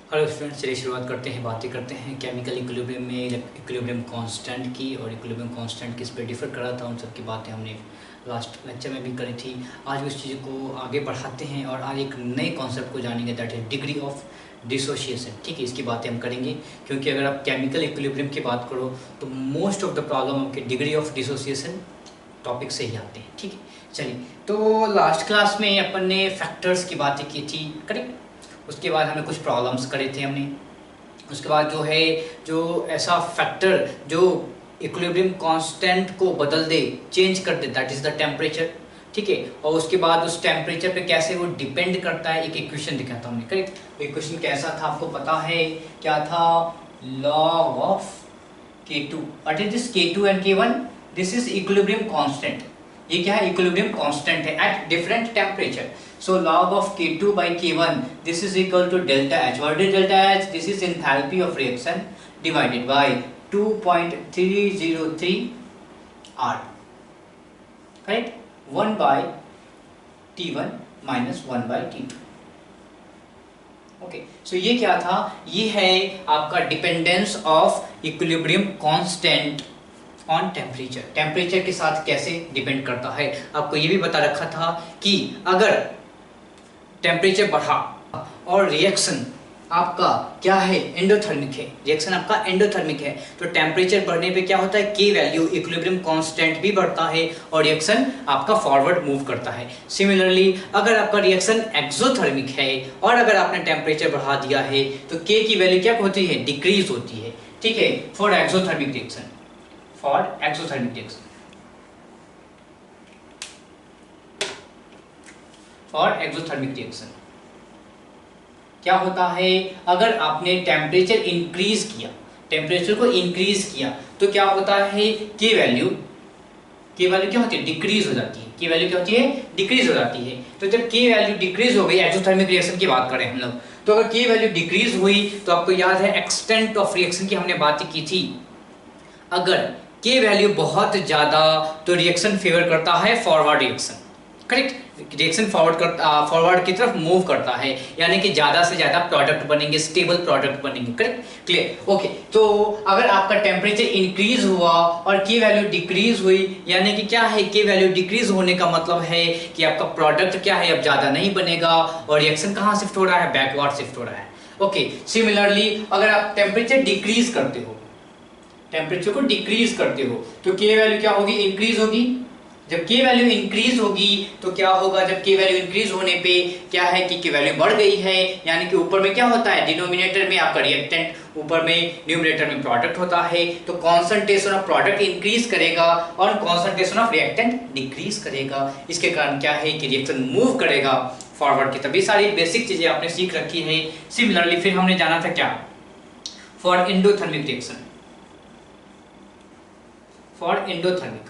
Hello students, चलिए शुरुआत करते हैं। बातें करते हैं केमिकल इक्विलिब्रियम में इक्विलिब्रियम कांस्टेंट की, और इक्विलिब्रियम कांस्टेंट किस पे डिफर करा था, उन सब की बातें हमने लास्ट लेक्चर में भी करी थी। आज उस चीज़ को आगे बढ़ाते हैं और आज एक नए कॉन्सेप्ट को जानेंगे, that is degree of dissociation. ठीक है, इसकी बातें हम करेंगे क्योंकि अगर आप केमिकल इक्विलिब्रियम की बात करो तो मोस्ट ऑफ द प्रॉब्लम आपके डिग्री ऑफ डिसोशिएशन टॉपिक से ही आते हैं। ठीक है, चलिए, तो लास्ट क्लास में अपन ने फैक्टर्स की बातें की थी, करेक्ट। उसके बाद हमें कुछ प्रॉब्लम्स करे थे हमने। उसके बाद जो ऐसा फैक्टर जो इक्विलिब्रियम कांस्टेंट को बदल दे, चेंज कर दे, दैट इज द टेम्परेचर। ठीक है, और उसके बाद उस टेम्परेचर पे कैसे वो डिपेंड करता है, एक इक्वेशन दिखा था हमने, करेक्ट। वो इक्वेशन कैसा था आपको पता है, क्या था? Log of K2, what is this K2 and K1? This is equilibrium constant. ये क्या है? इक्विलिब्रियम कांस्टेंट है at different temperature. So log of K2 by K1, this is equal to delta H. What is delta H? This is enthalpy of reaction divided by 2.303 R. Right? 1 by T1 minus 1 by T2. Okay. So ये क्या था? ये है आपका dependence of equilibrium constant on temperature. Temperature के साथ कैसे depend करता है, आपको ये भी बता रखा था कि अगर टेम्परेचर बढ़ा और रिएक्शन आपका क्या है? एंडोथर्मिक है। रिएक्शन आपका एंडोथर्मिक है तो टेम्परेचर बढ़ने पे क्या होता है? के वैल्यू, इक्विलिब्रियम कांस्टेंट भी बढ़ता है और रिएक्शन आपका फॉरवर्ड मूव करता है। सिमिलरली अगर आपका रिएक्शन एक्सोथर्मिक है और अगर आपने टेम्परेचर बढ़ा दिया है तो के की वैल्यू क्या होती है? डिक्रीज होती है। ठीक है, for exothermic reaction, for exothermic reaction, और एक्सोथर्मिक रिएक्शन क्या होता है? अगर आपने टेम्परेचर इंक्रीज किया, टेम्परेचर को इंक्रीज किया तो क्या होता है? के वैल्यू क्या होती है? डिक्रीज हो जाती है। की वैल्यू क्या होती है? डिक्रीज हो जाती है। तो जब के वैल्यू डिक्रीज हो गई, एक्सोथर्मिक रिएक्शन की बात करें हम लोग, तो अगर के वैल्यू डिक्रीज हुई तो आपको याद है एक्सटेंट ऑफ रिएक्शन की हमने बात की थी। अगर के वैल्यू बहुत ज्यादा तो रिएक्शन फेवर करता है forward reaction, correct. Reaction forward की तरफ मूव करता है, यानी कि ज्यादा से ज्यादा प्रोडक्ट बनेंगे, स्टेबल प्रोडक्ट बनेंगे, करेक्ट, क्लियर। ओके, तो अगर आपका टेम्परेचर इंक्रीज हुआ और के वैल्यू डिक्रीज हुई, यानी कि क्या है? के वैल्यू डिक्रीज होने का मतलब है कि आपका प्रोडक्ट क्या है? अब ज्यादा नहीं बनेगा और रिएक्शन कहाँ शिफ्ट हो रहा है? बैकवर्ड शिफ्ट हो रहा है। ओके, सिमिलरली अगर आप टेम्परेचर डिक्रीज करते हो, टेम्परेचर को डिक्रीज करते हो तो के वैल्यू क्या होगी? इंक्रीज होगी। जब के वैल्यू इंक्रीज होगी तो क्या होगा? जब के वैल्यू इंक्रीज होने पे क्या है कि के वैल्यू बढ़ गई है, यानी कि ऊपर में क्या होता है? डिनोमिनेटर में आपका रिएक्टेंट, ऊपर में न्यूमरेटर में प्रोडक्ट होता है, तो कॉन्सेंट्रेशन ऑफ प्रोडक्ट इंक्रीज करेगा और कॉन्सेंट्रेशन ऑफ रिएक्टेंट डिक्रीज करेगा। इसके कारण क्या है कि रिएक्शन मूव करेगा फॉरवर्ड की तरफ। ये सारी बेसिक चीजें आपने सीख रखी है। सिमिलरली फिर हमने जाना था क्या? For endothermic reaction, for endothermic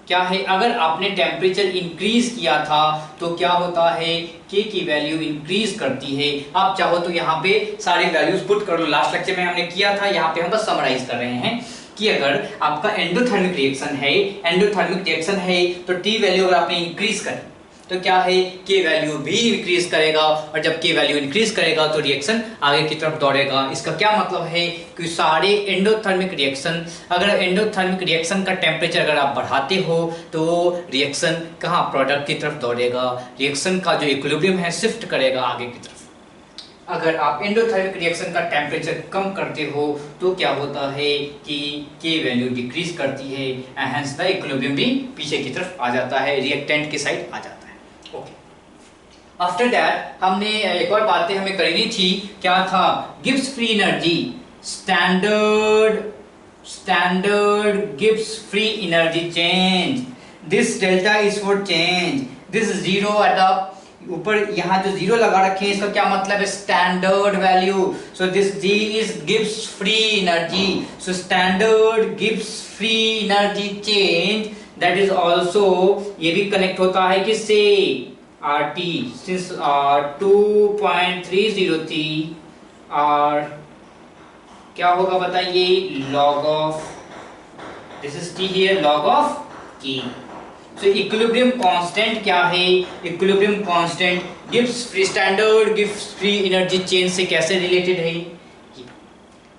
क्या है? अगर आपने टेम्परेचर इंक्रीज किया था तो क्या होता है? के की वैल्यू इंक्रीज करती है। आप चाहो तो यहाँ पे सारे वैल्यूज पुट कर लो, लास्ट लेक्चर में हमने किया था, यहाँ पे हम बस समराइज कर रहे हैं कि अगर आपका एंडोथर्मिक रिएक्शन है तो टी वैल्यू अगर आपने इंक्रीज कर तो क्या है? के वैल्यू भी इंक्रीज करेगा, और जब के वैल्यू इंक्रीज करेगा तो रिएक्शन आगे की तरफ दौड़ेगा। इसका क्या मतलब है कि सारे एंडोथर्मिक रिएक्शन, अगर एंडोथर्मिक रिएक्शन का टेम्परेचर अगर आप बढ़ाते हो तो रिएक्शन कहाँ? प्रोडक्ट की तरफ दौड़ेगा। रिएक्शन का जो इक्विलिब्रियम है शिफ्ट करेगा आगे की तरफ। अगर आप एंडोथर्मिक रिएक्शन का टेम्परेचर कम करते हो तो क्या होता है कि के वैल्यू डिक्रीज करती है, हेंस द इक्विलिब्रियम भी पीछे की तरफ आ जाता है, रिएक्टेंट की साइड आ जाता है। आफ्टर दैट हमने एक और बातें हमें करनी थी, क्या था? Gibbs free energy, standard Gibbs free energy change. This delta is for change, this zero at the ऊपर यहाँ जो जीरो लगा रखे हैं इसका क्या मतलब है? Standard value. So this G is Gibbs free energy, so standard Gibbs free energy change, that is also, ये भी कनेक्ट होता है किससे? RT, since 2.303 और क्या होगा बताइए? log of, this is T here, log of K, so equilibrium constant क्या है? Equilibrium constant Gibbs free standard Gibbs free energy change से कैसे रिलेटेड है?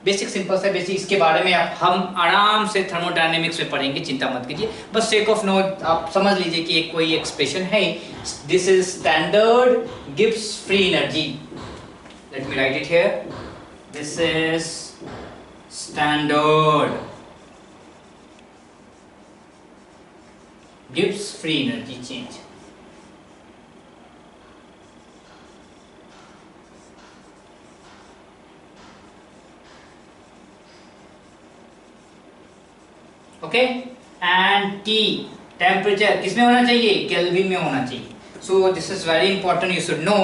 बेसिक सिंपल सा बेसिक, इसके बारे में हम आराम से थर्मोडायनेमिक्स में पढ़ेंगे, चिंता मत कीजिए। बस सेक ऑफ नोट आप समझ लीजिए कि एक कोई एक्सप्रेशन है, this is standard gives free energy. Let me write it here, this is standard gives free energy change. Okay, and T temperature किसमें होना चाहिए? केल्विन में होना चाहिए। So this is very important, you should know.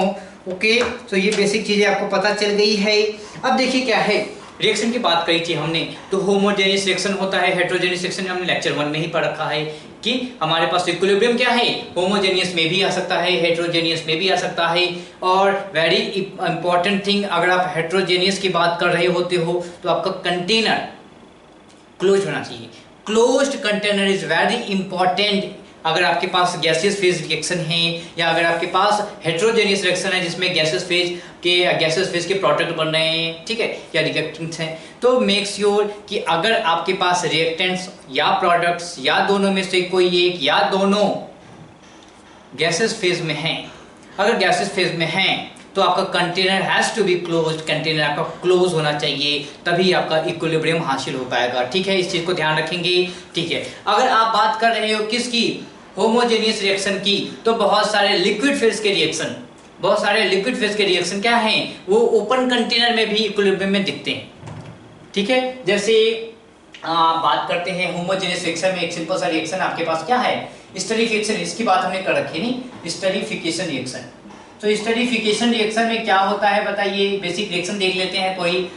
Okay, so ये basic चीजें आपको पता चल गई है। अब देखिए क्या है, रिएक्शन की बात करी थी हमने, तो होमोजेनियस रिएक्शन होता है, हेटेरोजेनियस रिएक्शन हमने लेक्चर 1 में ही पढ़ रखा है कि हमारे पास इक्विलिब्रियम क्या है, होमोजेनियस में भी आ सकता है, हेटेरोजेनियस में भी आ सकता है। और वेरी इंपॉर्टेंट थिंग, अगर आप हेटेरोजेनियस की बात कर रहे होते हो तो आपका कंटेनर क्लोज होना चाहिए। Closed container is very important. अगर आपके पास गैसियस फेज रिएक्शन है या अगर आपके पास हेटेरोजेनियस रिएक्शन है जिसमें गैसियस फेज के प्रोडक्ट बन रहे हैं, ठीक है, या रिएक्टेंट्स हैं, तो मेक श्योर कि अगर आपके पास रिएक्टेंट्स या प्रोडक्ट्स या दोनों में से कोई एक या दोनों गैसियस फेज में हैं, अगर गैसियस फेज में हैं तो आपका container has to be closed, container आपका क्लोज होना चाहिए, तभी आपका इक्विलिब्रियम हासिल हो पाएगा। ठीक है, इस चीज को ध्यान रखेंगे। ठीक है, अगर आप बात कर रहे हो किसकी, होमोजेनियस रिएक्शन की, तो बहुत सारे लिक्विड फेज के रिएक्शन क्या हैं, वो ओपन कंटेनर में भी इक्विलिब्रियम में दिखते हैं। ठीक है, जैसे बात करते हैं होमोजेनियस रिएक्शन में, एक सिंपल सा रिएक्शन आपके पास क्या है, स्टरीफिकेशन, इसकी बात हमने कर रखी नहीं, स्टरीफिकेशन रिएक्शन। तो स्टरीफिकेशन रिएक्शन में क्या होता है बताइए, बेसिक रिएक्शन देख लेते हैं। कोई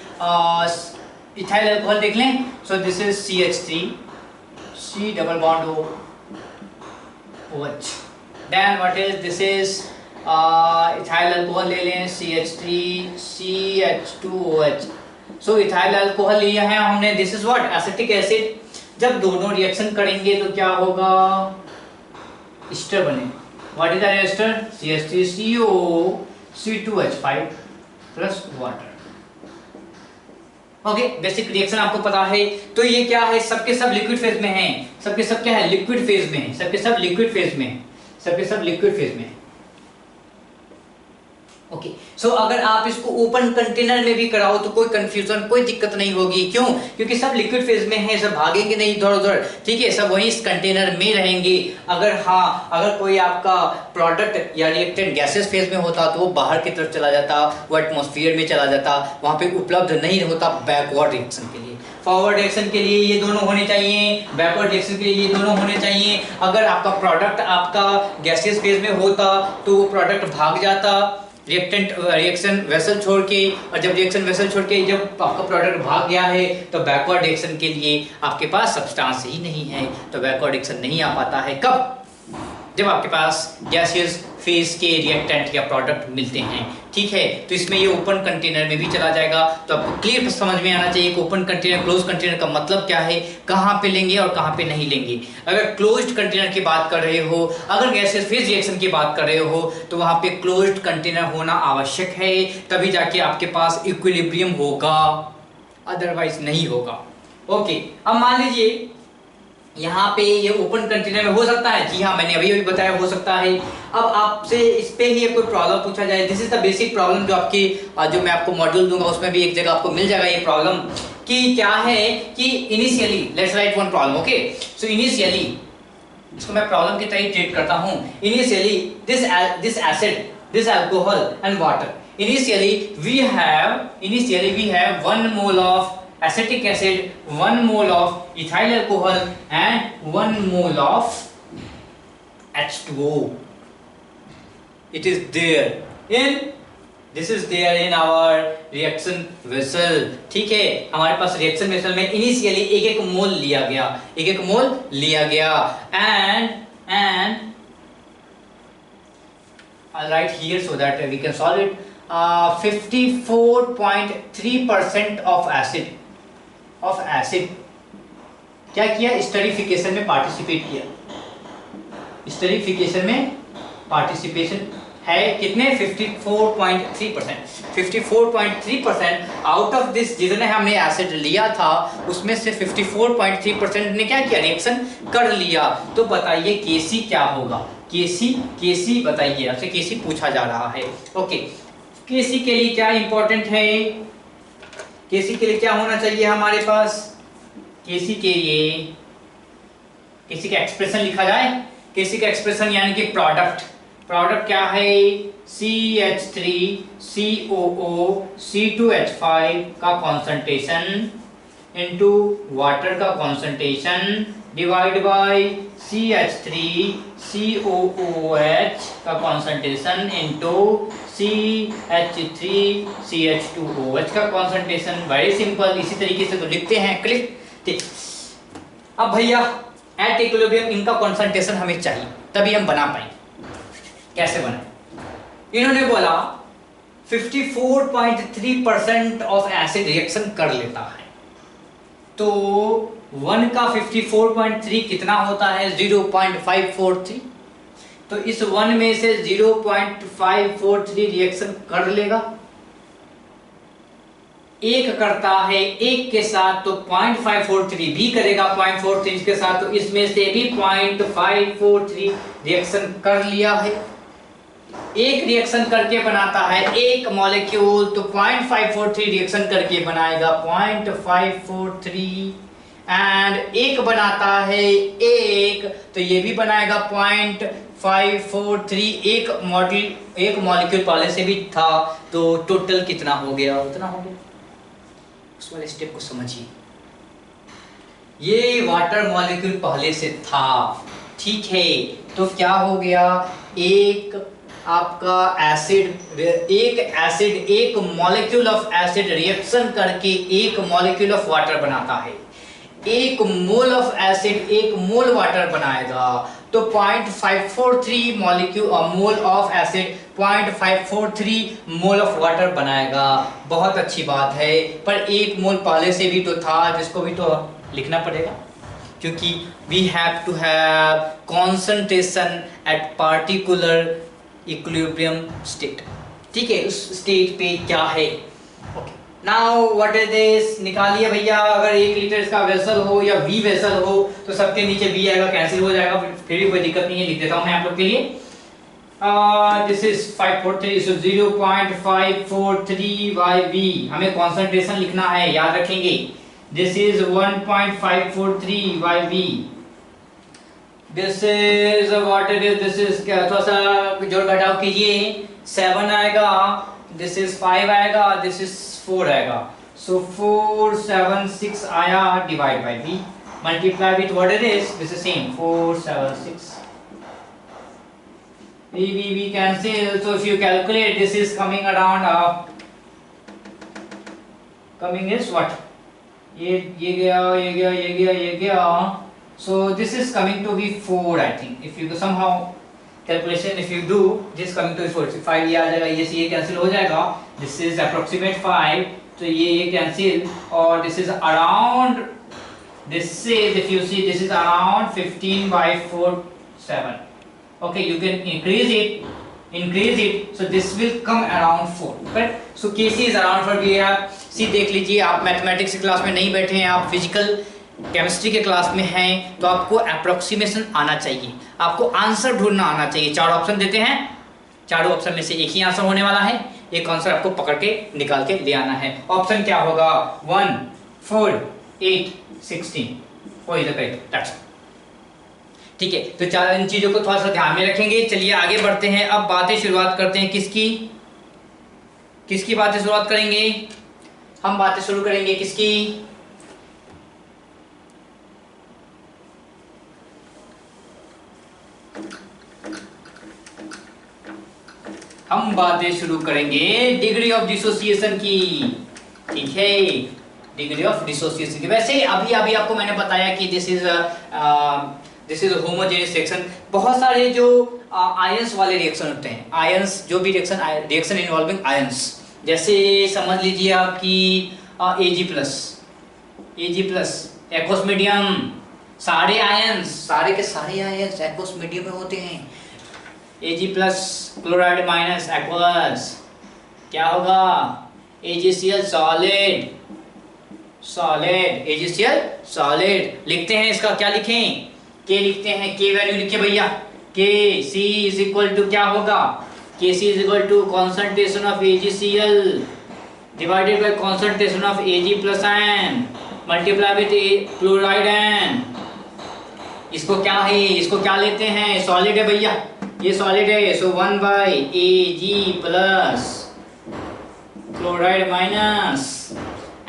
इथाइल अल्कोहल देख लें। So this is CH3 C double bond OH, then what is this is ethyl alcohol ले लें, CH3 CH2OH। सो इथाइल अल्कोहल लिया है हमने, this is what, acetic acid. जब दोनों रिएक्शन करेंगे तो क्या होगा, एस्टर बनेगा। What is the ester? CH3CO C2H5 plus water। Okay, basic reaction आपको पता है। तो ये क्या है, सबके सब लिक्विड फेज में हैं, सबके सब क्या है, लिक्विड फेज में है, सबके सब लिक्विड फेज में है, सबके सब लिक्विड फेज में है। ओके, सो अगर आप इसको ओपन कंटेनर में भी कराओ तो कोई कंफ्यूजन, कोई दिक्कत नहीं होगी। क्यों? क्योंकि सब लिक्विड फेज में है, सब भागेंगे नहीं इधर उधर, ठीक है, सब वहीं इस कंटेनर में रहेंगे। अगर कोई आपका प्रोडक्ट या रिएक्टेंट गैसेस फेज में होता तो वो बाहर की तरफ चला जाता, वो एटमॉस्फेयर में चला जाता, वहां पे उपलब्ध नहीं होता बैकवर्ड रिएक्शन के लिए। फॉरवर्ड रिएक्शन के लिए ये दोनों होने चाहिए, बैकवर्ड रिएक्शन के लिए ये दोनों होने चाहिए। अगर आपका प्रोडक्ट आपका गैसियस फेज में होता तो वो प्रोडक्ट भाग जाता रिएक्शन वेसल छोड़ के, और जब रिएक्शन वेसल छोड़ के जब आपका प्रोडक्ट भाग गया है तो बैकवर्ड रिएक्शन के लिए आपके पास सब्सटेंस ही नहीं है, तो बैकवर्ड रिएक्शन नहीं आ पाता है। कब? जब आपके पास गैसियस फेज के रिएक्टेंट या प्रोडक्ट मिलते हैं। ठीक है, तो इसमें ये ओपन कंटेनर में भी चला जाएगा। तो आपको क्लियर समझ में आना चाहिए कि ओपन कंटेनर क्लोज कंटेनर का मतलब क्या है, कहाँ पे लेंगे और कहाँ पे नहीं लेंगे। अगर क्लोज्ड कंटेनर की बात कर रहे हो, अगर गैसियस फेज रिएक्शन की बात कर रहे हो, तो वहाँ पे क्लोज्ड कंटेनर होना आवश्यक है, तभी जाके आपके पास इक्विलिब्रियम होगा, अदरवाइज नहीं होगा। ओके, अब मान लीजिए यहाँ पे ये ओपन कंटेनर में हो सकता है, जी हाँ, मैंने अभी बताया हो सकता है। अब आपसे इस पे ही कोई प्रॉब्लम पूछा जाए, this is the basic problem, जो मैं आपको मॉड्यूल दूंगा उसमें भी एक जगह आपको मिल जाएगा ये प्रॉब्लम, कि क्या है कि initially, let's write one problem. Okay, so initially, इसको मैं प्रॉब्लम की तरह ट्रीट करता हूँ। Initially this acid, this alcohol and water, initially we have 1 mole of acetic acid, 1 mole of ethyl alcohol and 1 mole of H2O. It is there in our reaction vessel। ठीक है, हमारे पास reaction vessel में initially एक मोल लिया गया, and I'll write here so that we can solve it। 54.3% of acid क्या किया, esterification में पार्टिसिपेट किया। स्टेरिफिकेशन में पार्टिसिपेशन है कितने 54.3%। 54.3% आउट ऑफ दिस जितने हमने एसिड लिया था उसमें से 54.3% ने क्या किया, रिएक्शन कर लिया। तो बताइए केसी क्या होगा, केसी बताइए, आपसे केसी पूछा जा रहा है। ओके, केसी के लिए क्या इंपॉर्टेंट है, केसी के लिए क्या होना चाहिए हमारे पास, केसी के लिए केसी का एक्सप्रेशन लिखा जाए। केसी का एक्सप्रेशन यानी कि प्रोडक्ट क्या है, CH3COO C2H5 का कॉन्सेंट्रेशन इनटू वाटर का कॉन्सेंट्रेशन डिवाइड बाय CH3COOH का कॉन्सेंट्रेशन इनटू CH3CH2OH का कॉन्सेंट्रेशन। वेरी सिंपल, इसी तरीके से तो लिखते हैं, क्लिक। ठीक, अब भैया एट इक्विलिब्रियम इनका कॉन्सेंट्रेशन हमें चाहिए तभी हम बना पाएंगे। कैसे बनाए, इन्होंने बोला 54.3% ऑफ एसिड रिएक्शन कर लेता है, तो 1 का 54.3 कितना होता है, 0.543। तो इस 1 में से 0.543 रिएक्शन कर लेगा, एक करता है एक के साथ तो 0.543 भी करेगा 0.43 के साथ, तो इसमें से भी 0.543 रिएक्शन कर लिया है। एक रिएक्शन करके बनाता है एक मॉलिक्यूल, तो 0.543 रिएक्शन करके बनाएगा 0.543, एंड एक बनाता है एक, तो ये भी बनाएगा 0.543। एक मॉलिक्यूल पहले से भी था, तो टोटल कितना हो गया, उतना हो गया। उस वाले स्टेप को समझिए, ये वाटर मॉलिक्यूल पहले से था, ठीक है, तो क्या हो गया, एक आपका एक मॉलिक्यूल ऑफ एसिड रिएक्शन करके एक मॉलिक्यूल ऑफ वाटर बनाता है। एक मोल ऑफ एसिड एक मोल वाटर बनाएगा, तो 0.543 mole of acid 0.543 mole of water बनाएगा। बहुत अच्छी बात है, पर एक मोल पहले से भी तो था, जिसको भी तो लिखना पड़ेगा, क्योंकि we have to have concentration at particular equilibrium state. ठीक है, उस स्टेट पे क्या है। Okay, now what is this, निकालिए भैया। अगर 1 लीटर का वेसल हो या वी वेसल हो तो सबके नीचे वी आएगा, कैंसिल हो जाएगा, फिर भी कोई दिक्कत नहीं है, लिख देता हूं मैं आप लोग के लिए। This is 543, so 0.543 by V, हमें कंसंट्रेशन लिखना है, याद रखेंगे। This is 1.543 by V, this is what it is, this is क्या, थोड़ा सा जोड़ घटाव कीजिए, 7 आएगा, दिस इज 5 आएगा, दिस इज 4 आएगा, सो 4 7 6 आया, divide by v, multiply with what it is, this is same 4 7 6, v cancel, so if you calculate this is coming around coming is what, ये गया, so this is coming to be 4, I think, if you do somehow calculation, if you do this coming to be 4, 5 ये आ जाएगा, ये से ये cancel हो जाएगा, this is approximate 5, तो ये कैंसिल, और this is around, this is, if you see, this is around 15 by 4 7. Okay, you can increase it, so this will come around 4, right? So Kc is around 4, we have, see, देख लीजिए, आप mathematics की class में नहीं बैठे हैं, आप physical chemistry के क्लास में हैं, तो आपको अप्रोक्सीमेशन आना चाहिए, आपको आंसर ढूंढना आना चाहिए। 4 ऑप्शन देते हैं, चारों ऑप्शन में से एक ही आंसर होने वाला है, एक आंसर आपको पकड़ के निकाल के ले आना है। ऑप्शन क्या होगा, 1 4 8 16, वो इधर करेक्ट, दैट्स ठीक है। तो चार इन चीजों को थोड़ा सा ध्यान में रखेंगे। चलिए आगे बढ़ते हैं, अब बातें शुरुआत करते हैं, किसकी बातें शुरुआत करेंगे, हम बातें शुरू करेंगे किसकी, हम बातें शुरू करेंगे डिग्री ऑफ डिसोसिएशन की, ठीक है, डिग्री ऑफ डिसोसिएशन की। वैसे अभी आपको मैंने बताया कि दिस इज होमोजेनियस रिएक्शन। बहुत सारे जो आयंस वाले रिएक्शन होते हैं, आयंस जो भी रिएक्शन इन्वॉल्विंग आयंस, जैसे समझ लीजिए आपकी Ag+, एक्वस मीडियम, सारे आयंस, सारे के सारे आयंस एक्वस मीडियम में होते हैं। Ag plus chloride minus aqueous, क्या होगा? AgCl solid, solid AgCl solid. लिखते हैं इसका, क्या लिखें? K लिखते हैं, K वैल्यू लिखे भैया। Kc इज इक्वल टू क्या होगा? Kc is equal to concentration of AgCl divided by concentration of Ag plus N multiply with chloride N। इसको क्या है, इसको क्या लेते हैं? सॉलिड है भैया, ये सॉलिड है, so 1 by Ag plus chloride minus,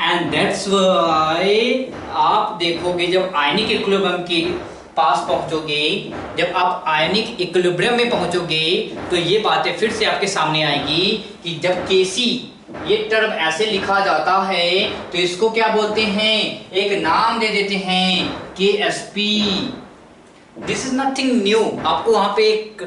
and that's why आप देखोगे जब आयनिक इक्विलिब्रियम के पास पहुंचोगे, जब आप आयनिक इक्विलिब्रियम में पहुंचोगे तो ये बातें फिर से आपके सामने आएगी कि जब Kc ये टर्म ऐसे लिखा जाता है तो इसको क्या बोलते हैं? एक नाम दे देते हैं KsP। This is nothing new. आपको वहां पे एक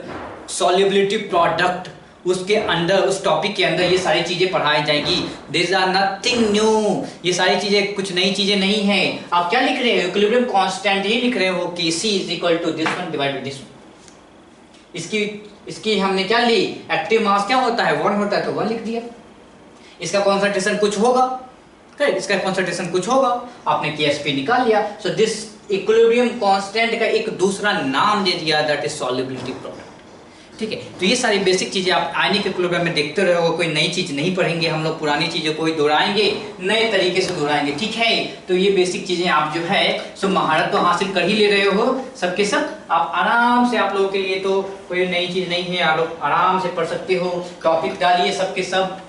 सॉल्युबिलिटी प्रोडक्ट, उसके अंदर, उस टॉपिक के अंदर ये सारी चीजें पढ़ाई जाएगी। दिस आर नथिंग न्यू, ये सारी चीजें कुछ नई चीजें नहीं है। आप क्या लिख रहे हो? इक्विलिब्रियम कांस्टेंट ही लिख रहे हो, Kc is equal to this one divide by this one. इसकी हमने क्या ली? एक्टिव मास क्या होता है? 1 होता है, तो 1 लिख दिया। इसका कॉन्सेंट्रेशन कुछ होगा, करेक्ट, इसका कॉन्सेंट्रेशन कुछ होगा, आपने Ksp निकाल लिया। सो दिस इक्विलिब्रियम कांस्टेंट का एक दूसरा नाम दे दिया, दैट इज सॉल्युबिलिटी प्रोडक्ट। ठीक है, तो ये सारी बेसिक चीजें आप आयनिक इक्विलिब्रियम में देखते रहोगे। कोई नई चीज नहीं पढ़ेंगे हम लोग, पुरानी चीजें कोई दोहराएंगे, नए तरीके से दोहराएंगे। ठीक है, तो ये बेसिक चीजें आप जो है सो महारत तो हासिल कर ही ले रहे हो सबके सब। आप आराम से, आप लोगों के लिए तो कोई नई चीज नहीं है, आप लोग आराम से पढ़ सकते हो। टॉपिक डालिए सबके सब,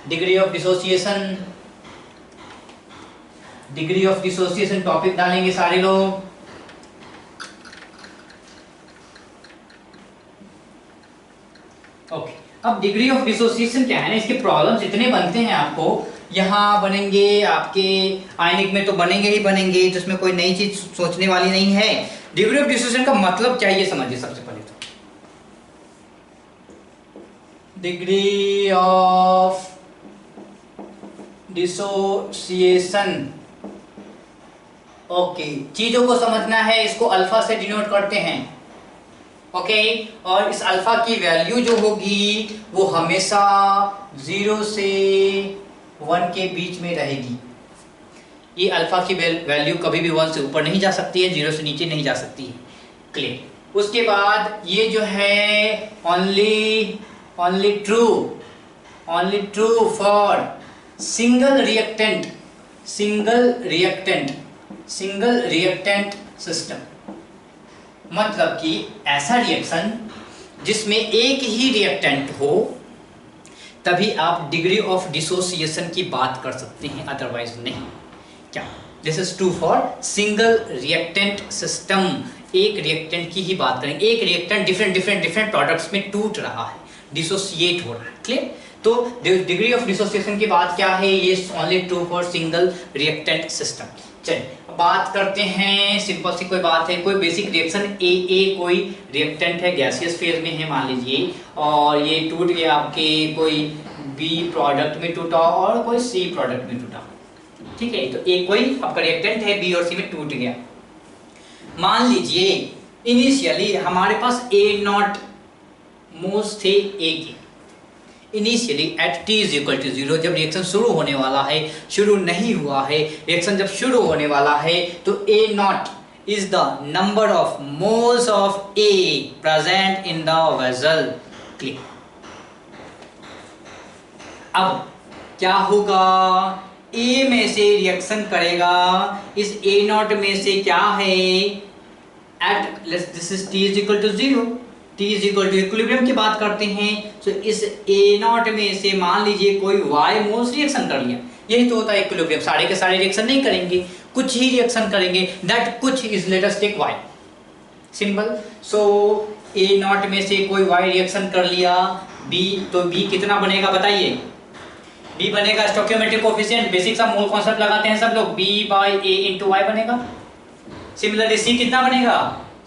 degree of dissociation, degree of dissociation topic डालेंगे सारे लोग। ओके, अब डिग्री ऑफ डिसोसिएशन क्या है ना, इसके प्रॉब्लम्स इतने बनते हैं आपको, यहाँ बनेंगे, आपके आयनिक में तो बनेंगे ही बनेंगे, जिसमें कोई नई चीज सोचने वाली नहीं है। डिग्री ऑफ डिसोसिएशन का मतलब क्या है ये समझिए सबसे पहले तो। डिग्री ऑफ डिसोसिएशन, ओके, चीजों को समझना है, इसको अल्फा से डिनोट करते हैं। ओके, और इस अल्फा की वैल्यू जो होगी वो हमेशा 0 से 1 के बीच में रहेगी। ये अल्फा की वैल्यू कभी भी 1 से ऊपर नहीं जा सकती है, 0 से नीचे नहीं जा सकती है। क्लियर। उसके बाद ये जो है only true for single reactant system. मतलब कि ऐसा रिएक्शन जिसमें एक ही रिएक्टेंट हो, तभी आप डिग्री ऑफ डिसोसिएशन की बात कर सकते हैं, अदरवाइज नहीं। क्या? This is true for single reactant system. एक रिएक्टेंट की ही बात करेंगे, एक रिएक्टेंट डिफरेंट प्रोडक्ट्स में टूट रहा है, डिसोसिएट हो रहा है। क्लियर? तो डिग्री ऑफ डिसोसिएशन की बात क्या है? ये only true for single reactant system. चलिए बात करते हैं, सिंपल सी कोई बात है, कोई बेसिक रिएक्शन ए कोई रिएक्टेंट है, गैसियस फेज में है मान लीजिए, और ये टूट गया आपके कोई बी प्रोडक्ट में टूटा और कोई सी प्रोडक्ट में टूटा। ठीक है, तो ए कोई आपका रिएक्टेंट है, बी और सी में टूट गया। मान लीजिए इनिशियली हमारे पास A0 मोल्स थे ए के, initially at t is equal to 0, जब रिएक्शन शुरू होने वाला है, शुरू नहीं हुआ है, रिएक्शन जब शुरू होने वाला है तो A0 is the number of moles of A present in the vessel। Click. अब क्या होगा? A में से रिएक्शन करेगा, इस A0 में से क्या है, eight this is t is equal to 0, t is equal to equilibrium की बात करते हैं, तो इस A0 में से मान लीजिए कोई Y मोल्स रिएक्शन कर लिया। यही तो होता है इक्विलिब्रियम, सारे के सारे रिएक्शन नहीं करेंगे, कुछ ही रिएक्शन करेंगे, दैट कुछ is let us take Y, simple. So A0 में से कोई Y रिएक्शन कर लिया B, तो B कितना बनेगा बताइए? B बनेगा स्टोइकियोमेट्रिक कोएफिशिएंट, बेसिक सा मोल कांसेप्ट लगाते हैं सब लोग, B by A into Y बनेगा। सिमिलरली C कितना बनेगा?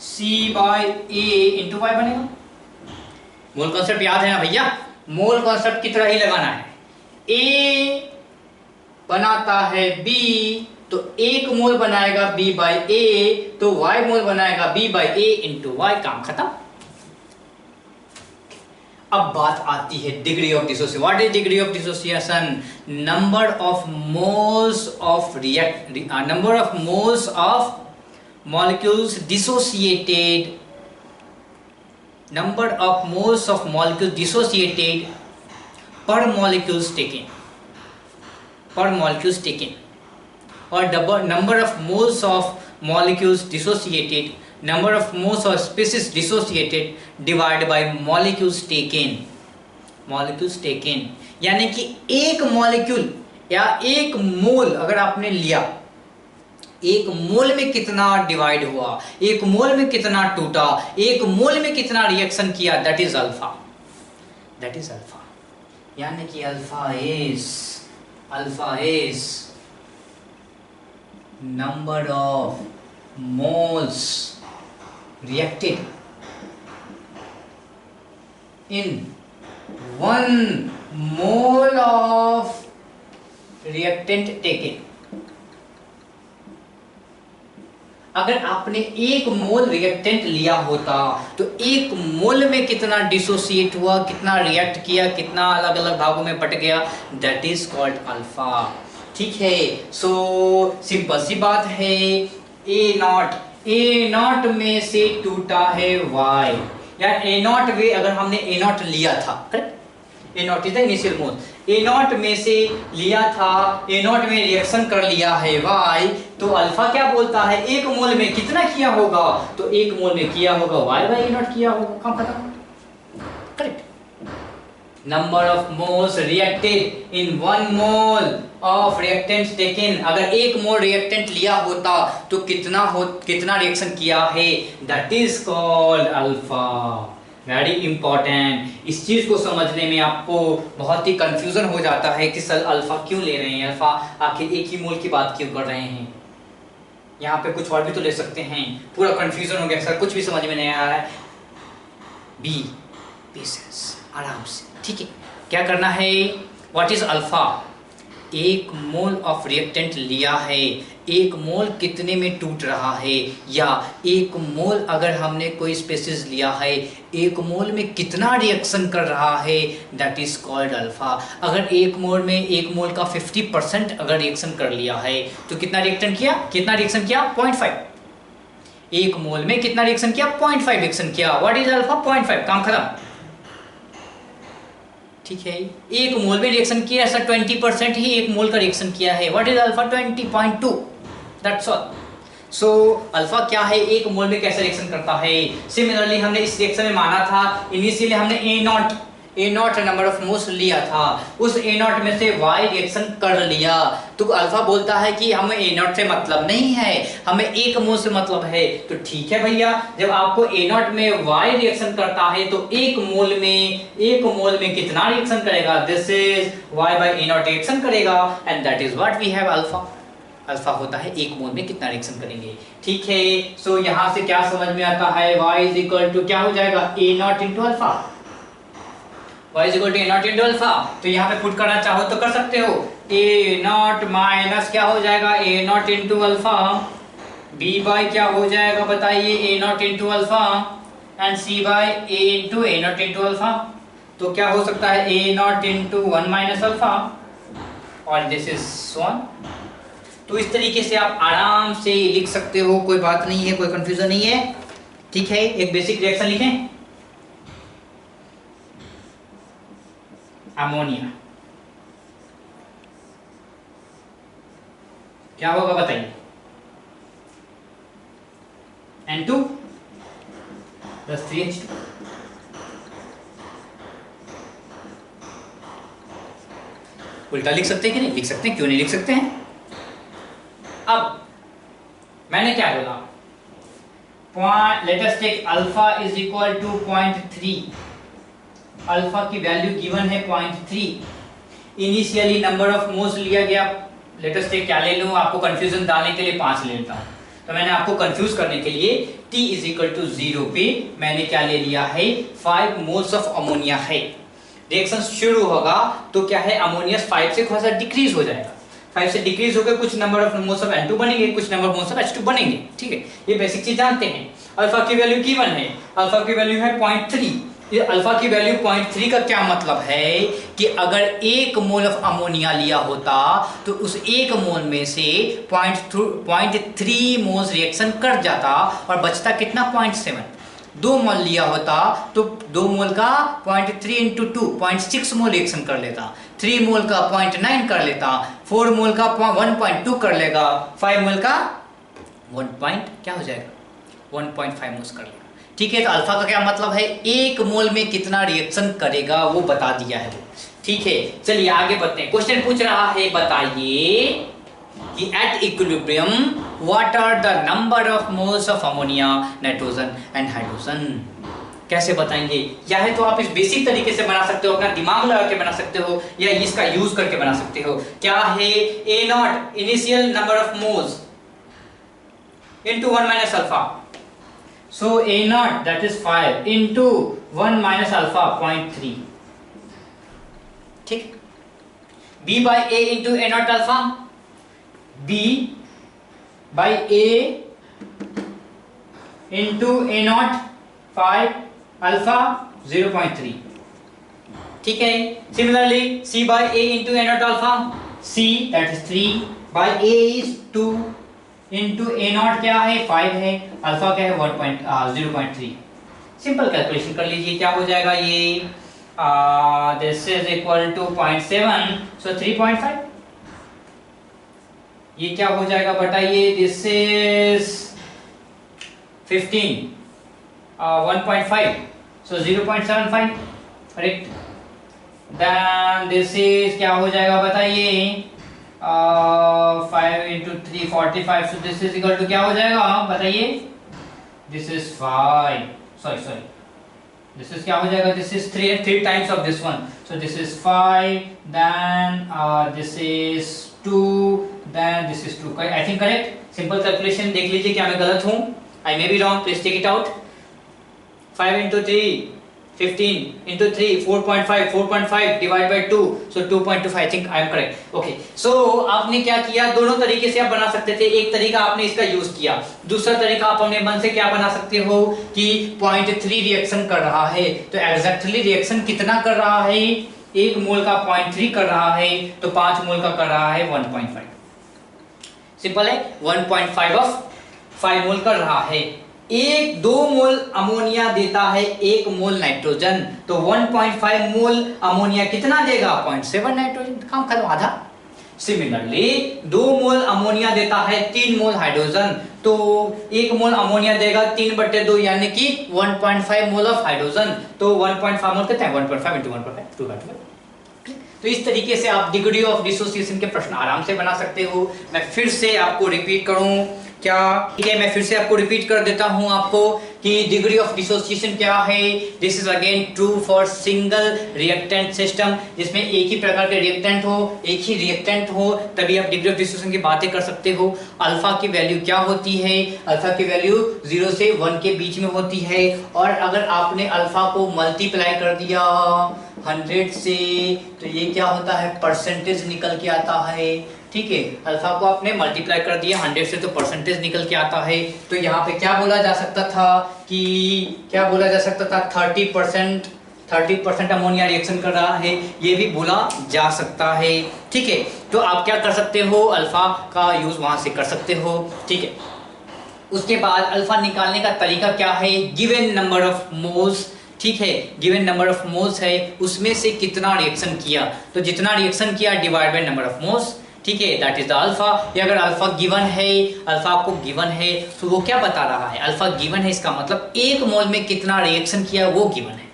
C by A into Y बनेगा। मोल कॉन्सेप्ट याद है ना भैया? मोल कॉन्सेप्ट की तरह ही लगाना है। A बनाता है B तो 1 मोल बनाएगा B बाई A, तो Y मोल बनाएगा B by A into Y, काम खत्म। अब बात आती है degree of dissociation. What is degree of dissociation? Number of moles of number of moles of molecules dissociated, number of moles of molecules dissociated per molecules taken, per molecules taken, or number of moles of molecules dissociated, number of moles of species dissociated divided by molecules taken, molecules taken। यानी कि एक molecule या एक मोल अगर आपने लिया, एक मोल में कितना डिवाइड हुआ, एक मोल में कितना टूटा, एक मोल में कितना रिएक्शन किया, that is alpha, that is alpha. यानी कि alpha is number of moles reacted in 1 mole of reactant taken. अगर आपने 1 मोल रिएक्टेंट लिया होता तो 1 मोल में कितना डिसोसिएट हुआ, कितना रिएक्ट किया, कितना अलग अलग भागों में बट गया, दैट इज कॉल्ड अल्फा। ठीक है, सो सिंपल सी बात है, ए नॉट में से टूटा है Y, या ए नॉट वे अगर हमने ए नॉट लिया था, correct, A not is the initial mole, A not में से लिया था, ए नॉट में रिएक्शन कर लिया है Y, तो अल्फा क्या बोलता है, 1 मोल में कितना किया होगा, तो 1 मोल में किया होगा Y बाई ए नॉट किया होगा, काम खत्म, correct. Number of moles reacted in 1 mole of reactants taken, अगर 1 मोल रिएक्टेंट लिया होता तो कितना रिएक्शन किया है, that is called alpha. Very important, इस चीज को समझने में आपको बहुत ही कंफ्यूजन हो जाता है कि सर अल्फा क्यों ले रहे हैं, अल्फा आखिर एक ही मोल की बात क्यों कर रहे हैं, यहाँ पे कुछ और भी तो ले सकते हैं, पूरा कंफ्यूजन हो गया सर, कुछ भी समझ में नहीं आ रहा है। बी पेशेंस, आराम से, ठीक है। क्या करना है, what is alpha? 1 mole of reactant लिया है, 1 मोल कितने में टूट रहा है, या 1 मोल अगर हमने कोई स्पेसिस लिया है, 1 मोल में कितना रिएक्शन कर रहा है, दैट इज कॉल्ड अल्फा। अगर 1 मोल में 1 मोल का 50% अगर रिएक्शन कर लिया है तो कितना रिएक्शन किया, 0.5। 1 मोल में कितना रिएक्शन किया, 0.5 रिएक्शन किया, व्हाट इज अल्फा, 0.5, काम खत्म। ठीक है, 1 मोल में रिएक्शन किया, ऐसा 20% ही 1 मोल का रिएक्शन किया है, what is alpha, 20.2, that's all. So alpha क्या है, 1 मोल में कैसे रिएक्शन करता है। सिमिलरली हमने इस रिएक्शन में माना था, इनिशियली हमने ए नॉट नंबर ऑफ मोल्स लिया था, उस ए नॉट में से Y रिएक्शन कर लिया, तो अल्फा बोलता है कि हमें ए नॉट से मतलब नहीं है, हमें 1 मोल से मतलब है। तो ठीक है भैया, जब आपको ए नॉट में Y रिएक्शन करता है तो 1 मोल में कितना रिएक्शन करेगा, this is Y by A not reaction करेगा, and that is what we have alpha. Alpha होता है 1 मोल में कितना रिएक्शन करेंगे। ठीक है, सो यहाँ से क्या समझ में आता है, Y इज इक्वल टू क्या हो जाएगा, A not into alpha, y is equal to A not into alpha. तो यहाँ पे पुट करना चाहो तो कर सकते हो, ए नॉट माइनस क्या हो जाएगा, A not into alpha, B by क्या हो जाएगा बताइए, A not into alpha, and C by A into A not into alpha. तो क्या हो सकता है, A not into 1 minus alpha, और दिस इज 1। तो इस तरीके से आप आराम से लिख सकते हो, कोई बात नहीं है, कोई कंफ्यूजन नहीं है। ठीक है, एक बेसिक रिएक्शन लिखें, अमोनिया, क्या होगा बताइए, N2 प्लस 3H2। उल्टा लिख सकते हैं कि नहीं लिख सकते हैं, क्यों नहीं लिख सकते हैं। अब मैंने क्या बोला, let us take alpha is equal to 0.3, alpha की वैल्यू गिवन है 0.3, इनिशियली नंबर ऑफ मोल्स लिया गया, लेट अस टेक क्या ले लूं, आपको कंफ्यूजन डालने के लिए 5 ले लेता हूं। तो मैंने आपको कंफ्यूज करने के लिए t इज इक्वल टू 0 पे मैंने क्या ले लिया है, 5 मोल्स ऑफ अमोनिया है। रिएक्शन शुरू होगा तो क्या है, अमोनिया 5 से थोड़ा सा डिक्रीज हो जाएगा, 5 से डिक्रीज होकर कुछ number of moles of N2 बनेंगे, कुछ number of moles of H2 बनेंगे। ठीक है, ये बेसिक चीज जानते हैं। अल्फा की वैल्यू गिवन है, अल्फा की वैल्यू है 0.3। ये अल्फा की वैल्यू 0.3 का क्या मतलब है कि अगर 1 मोल ऑफ अमोनिया लिया होता तो उस 1 मोल में से 0.3 मोल्स रिएक्शन कर जाता और बचता कितना 0.7। 2 मोल लिया होता तो 2 मोल का 0.3 इंटू 2 0.6 मोल रिएक्शन कर लेता, 3 मोल का 0.9 कर लेता, 4 मोल का 1.2 कर लेगा, 5 मोल का 1.5 मोल्स कर लेगा। ठीक है, तो अल्फा का क्या मतलब है, 1 मोल में कितना रिएक्शन करेगा वो बता दिया है। ठीक है, चलिए आगे बढ़ते हैं। क्वेश्चन पूछ रहा है, बताइए कि at equilibrium what are the number of moles of ammonia, nitrogen and hydrogen. कैसे बताएंगे? या है तो आप इस बेसिक तरीके से बना सकते हो, अपना दिमाग लगा के बना सकते हो, या इसका यूज करके बना सकते हो। क्या है, A0 initial number of moles into 1 minus alpha. So A0 that is 5 into 1 minus alpha 0.3. ठीक, B by A into A0 alpha, B by A into A0 5 alpha 0.3. ठीक है, similarly C by A into A0 alpha, C that is 3 by A is 2 into A0 क्या है 5 है, alpha क्या है 0.3। Simple calculation कर लीजिए, क्या हो जाएगा ये, this is equal to 0.7 so 3.5। ये क्या हो जाएगा बताइए, this is 15 1.5 so 0.75 correct. Then this is क्या हो जाएगा बताइए, 5 into 3 45, so this is equal to क्या हो जाएगा बताइए, this is 5 sorry this is क्या हो जाएगा, this is 3 times of this one, so this is 5 then this is 2 then this is 2। I think correct। Simple calculation देख लीजिए क्या मैं गलत हूँ, I may be wrong, please take it out। 5 into 3 15 into 3 4.5 divided by 2 so 2.25। I think I am correct। okay, so आपने क्या किया, दोनों तरीके से आप बना सकते थे। एक तरीका आपने इसका यूज किया, दूसरा तरीका आप अपने मन से क्या बना सकते हो कि 0.3 रिएक्शन कर रहा है, तो एग्जैक्टली रिएक्शन कितना कर रहा है, 1 मोल का 0.3 कर रहा है तो 5 मोल का कर रहा है 1.5। सिंपल है, 1.5 ऑफ 5 मोल कर रहा है। 2 मोल अमोनिया देता है 1 मोल नाइट्रोजन, तो 1.5 मोल अमोनिया कितना देगा 0.7 नाइट्रोजन, काम खत्म, आधा। सिमिलरली 2 मोल अमोनिया देता है 3 मोल हाइड्रोजन, तो 1 मोल अमोनिया देगा 3/2 यानी कि 1.5 मोल ऑफ हाइड्रोजन, तो 1.5 मोल कितना है 1.5 into 1.5 2/2। तो इस तरीके से आप डिग्री ऑफ डिसोसिएशन के प्रश्न आराम से बना सकते हो। मैं फिर से आपको रिपीट करूं क्या, ठीक है, मैं फिर से आपको रिपीट कर देता हूं आपको कि डिग्री ऑफ डिसोसिएशन क्या है। This is again true for single reactant system, जिसमें एक ही प्रकार के रिएक्टेंट हो, एक ही रिएक्टेंट हो, तभी आप डिग्री ऑफ डिसोसिएशन की बातें कर सकते हो। अल्फा की वैल्यू क्या होती है, अल्फा की वैल्यू 0 से 1 के बीच में होती है, और अगर आपने अल्फा को मल्टीप्लाई कर दिया 100 से तो ये क्या होता है, परसेंटेज निकल के आता है। ठीक है, अल्फा को आपने मल्टीप्लाई कर दिया 100 से तो परसेंटेज निकल के आता है। तो यहाँ पे क्या बोला जा सकता था कि क्या बोला जा सकता था, 30% अमोनिया रिएक्शन कर रहा है, ये भी बोला जा सकता है। ठीक है, तो आप क्या कर सकते हो, अल्फा का यूज वहां से कर सकते हो। ठीक है, उसके बाद अल्फा निकालने का तरीका क्या है, गिवन नंबर ऑफ मोल्स। ठीक है, गिवन नंबर ऑफ मोल्स है, उसमें से कितना रिएक्शन किया, तो जितना रिएक्शन किया divide by number of moles. ठीक है, दैट इज द अल्फा। ये अगर अल्फा गिवन है, अल्फा आपको गिवन है, तो वो क्या बता रहा है, अल्फा गिवन है, इसका मतलब 1 मोल में कितना रिएक्शन किया वो गिवन है,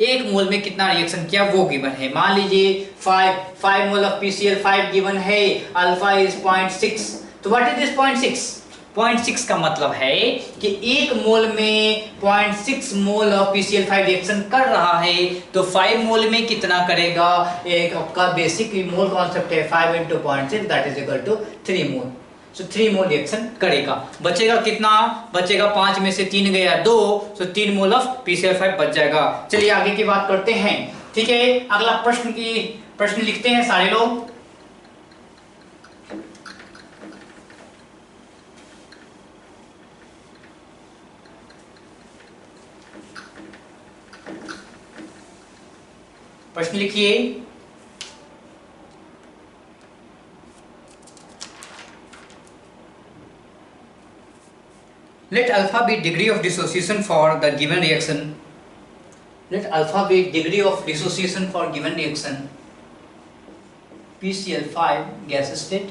1 मोल में कितना रिएक्शन किया वो गिवन है। मान लीजिए 5 मोल ऑफ PCl5 गिवन है, अल्फा इज 0.6, तो व्हाट इज दिस 0.6? 0.6 का मतलब है कि 1 मोल में 0.6 मोल ऑफ PCl5 रिएक्शन कर रहा है, तो 5 मोल में कितना करेगा, एक आपका बेसिक मोल कॉन्सेप्ट है 5 into 0.6 that is equal to 3 mole. So 3 mole reaction करेगा, बचेगा कितना, बचेगा 5 में से 3 गया 2, सो 3 मोल ऑफ PCl5 बच जाएगा। चलिए आगे की बात करते हैं। ठीक है, अगला प्रश्न लिखते हैं सारे लोग। प्रश्न लिखिए। Let alpha be degree of dissociation for the given reaction. Let alpha be degree of dissociation for given reaction. PCl5 gas state.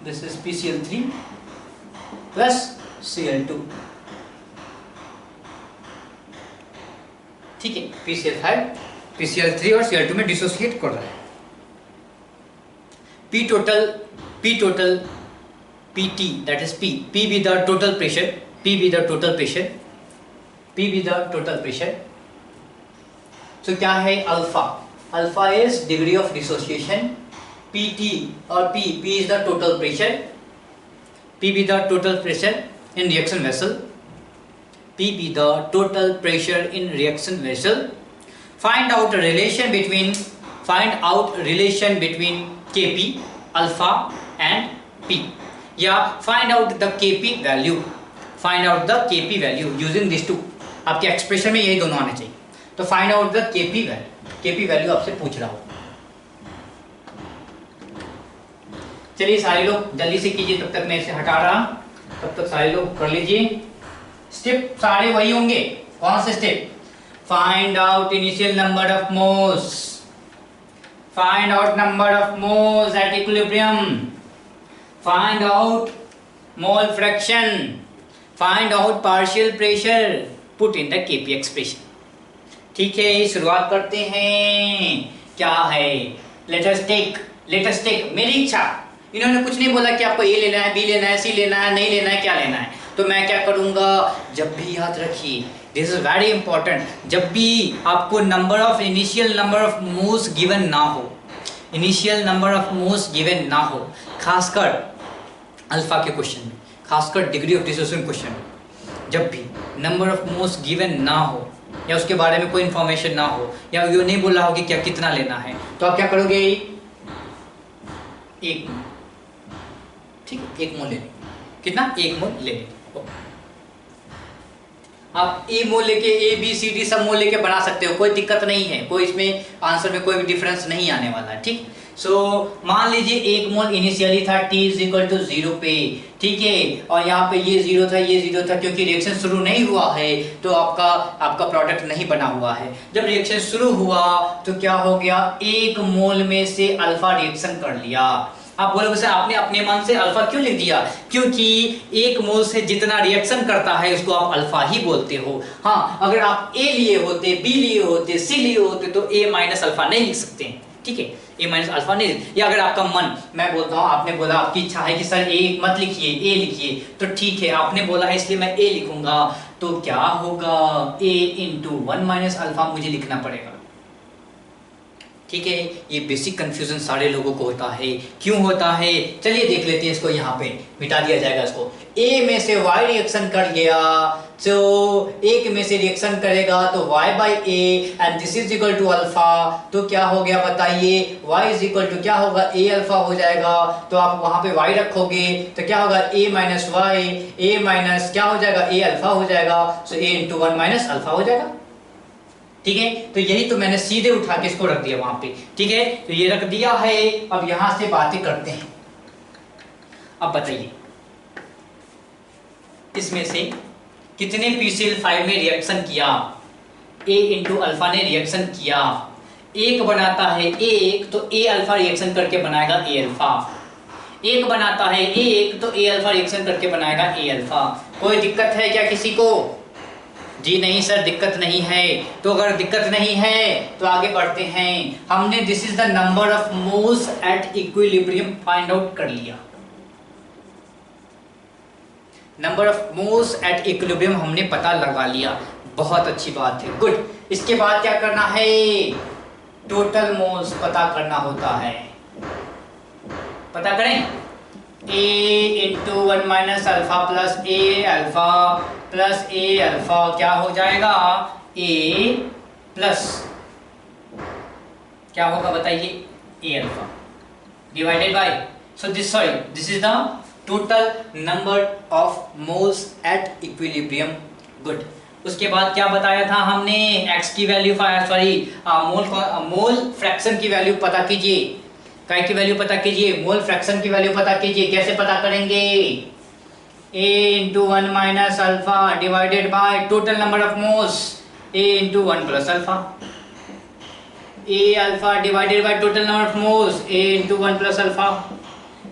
This is PCl3 plus Cl2. ठीक है, PCl5 PCl3 और Cl2 में डिसोसिएट कर रहा है। P total PT, that is P be the total pressure, P be the total pressure. So क्या है alpha is degree of dissociation, PT और P is the total pressure, P be the total pressure in reaction vessel, P be the total pressure in reaction vessel. Find out relation between Kp alpha and P, या find out the Kp value using these two. आपके expression में यही दोनों आने चाहिए। तो find out the Kp value आपसे पूछ रहा हो। चलिए सारे लोग जल्दी से कीजिए, तब तक मैं इसे हटा रहा, तब तक सारे लोग कर लीजिए। स्टेप सारे वही होंगे। कौन से step? Find out initial number of moles, find out number of moles at equilibrium, find out mole fraction, find out partial pressure, put in the Kp expression। ठीक है, शुरुआत करते हैं। क्या है? let us take मेरी इच्छा। इन्होंने कुछ नहीं बोला कि आपको A लेना है, B लेना है, C लेना है, नहीं लेना है, क्या लेना है। तो मैं क्या करूंगा, जब भी याद रखिए, दिस इज वेरी इंपॉर्टेंट, जब भी आपको initial number of moles given ना हो, खासकर अल्फा के क्वेश्चन में, खासकर डिग्री ऑफ डिसोसिएशन क्वेश्चन में, जब भी नंबर ऑफ मोल्स गिवन ना हो या उसके बारे में कोई इंफॉर्मेशन ना हो या ये नहीं बोला हो कि क्या कितना लेना है, तो आप क्या करोगे, एक मोल, ठीक है, एक मोल ले लेंगे। कितना? एक मोल ले लेंगे। आप ए मोल लेके ABCD सब मोल लेके बना सकते हो, कोई दिक्कत नहीं है, कोई इसमें आंसर में कोई भी डिफरेंस नहीं आने वाला है। ठीक, सो मान लीजिए एक मोल इनिशियली था T=0 पे, ठीक है, और यहाँ पे ये 0 था, क्योंकि रिएक्शन शुरू नहीं हुआ है तो आपका प्रोडक्ट नहीं बना हुआ है। जब रिएक्शन शुरू हुआ तो क्या हो गया, एक मोल में से अल्फा रिएक्शन कर लिया। आप बोलोगे सर आपने अपने मन से अल्फा क्यों लिख दिया? क्योंकि एक मोल से जितना रिएक्शन करता है उसको आप अल्फा ही बोलते हो। हाँ, अगर आप A लिए होते, B लिए होते, C लिए होते तो A माइनस अल्फा नहीं लिख सकते हैं। ठीक है, A माइनस अल्फा नहीं, या अगर आपका मन, मैं बोलता हूँ, आपने बोला आपकी इच्छा है कि सर A मत लिखिए, A लिखिए, तो ठीक है, आपने बोला है इसलिए मैं A लिखूंगा, तो क्या होगा, A × 1 माइनस अल्फा मुझे लिखना पड़ेगा। ठीक है, ये बेसिक कंफ्यूजन सारे लोगों को होता है। क्यों होता है? चलिए देख लेते हैं इसको। यहाँ पे मिटा दिया जाएगा इसको। A में से Y रिएक्शन कर गया, तो एक में से रिएक्शन करेगा तो Y/A and this is equal to alpha. तो क्या हो गया बताइए, Y इज इक्वल टू क्या होगा, A अल्फा हो जाएगा। तो आप वहां पे Y रखोगे तो क्या होगा, A minus Y, A minus क्या हो जाएगा, A अल्फा हो जाएगा। सो A × 1 माइनस अल्फा हो जाएगा। ठीक है, तो यही तो मैंने सीधे उठा के इसको रख दिया वहां पे। ठीक है, तो ये रख दिया है। अब यहां से बातें करते हैं। अब बताइए इसमें से कितने PCl5 में रिएक्शन किया, A × अल्फा ने रिएक्शन किया। एक बनाता है A1 तो A अल्फा रिएक्शन करके बनाएगा A अल्फा, एक बनाता है A1 तो A अल्फा रिएक्शन करके बनाएगा A अल्फा। कोई दिक्कत है क्या किसी को? जी नहीं सर, दिक्कत नहीं है। तो अगर दिक्कत नहीं है तो आगे बढ़ते हैं। हमने this is the number of moles at equilibrium find out कर लिया। Number of moles at equilibrium हमने पता लगा लिया, बहुत अच्छी बात है, गुड। इसके बाद क्या करना है, टोटल मोल्स पता करना होता है। पता करें, A × 1 minus alpha plus A alpha plus A alpha क्या हो जाएगा, A प्लस क्या होगा बताइए, A alpha divided bye, so this is the total number of moles at equilibrium. Good. उसके बाद क्या बताया था हमने, x की वैल्यू सॉरी मोल फ्रैक्शन की वैल्यू पता कीजिए, काय की वैल्यू पता कीजिए, मोल फ्रैक्शन की वैल्यू पता कीजिए। कैसे पता करेंगे, a into 1 minus alpha divided by total number of moles, a into 1 plus alpha, a alpha divided by total number of moles, a into 1 plus alpha,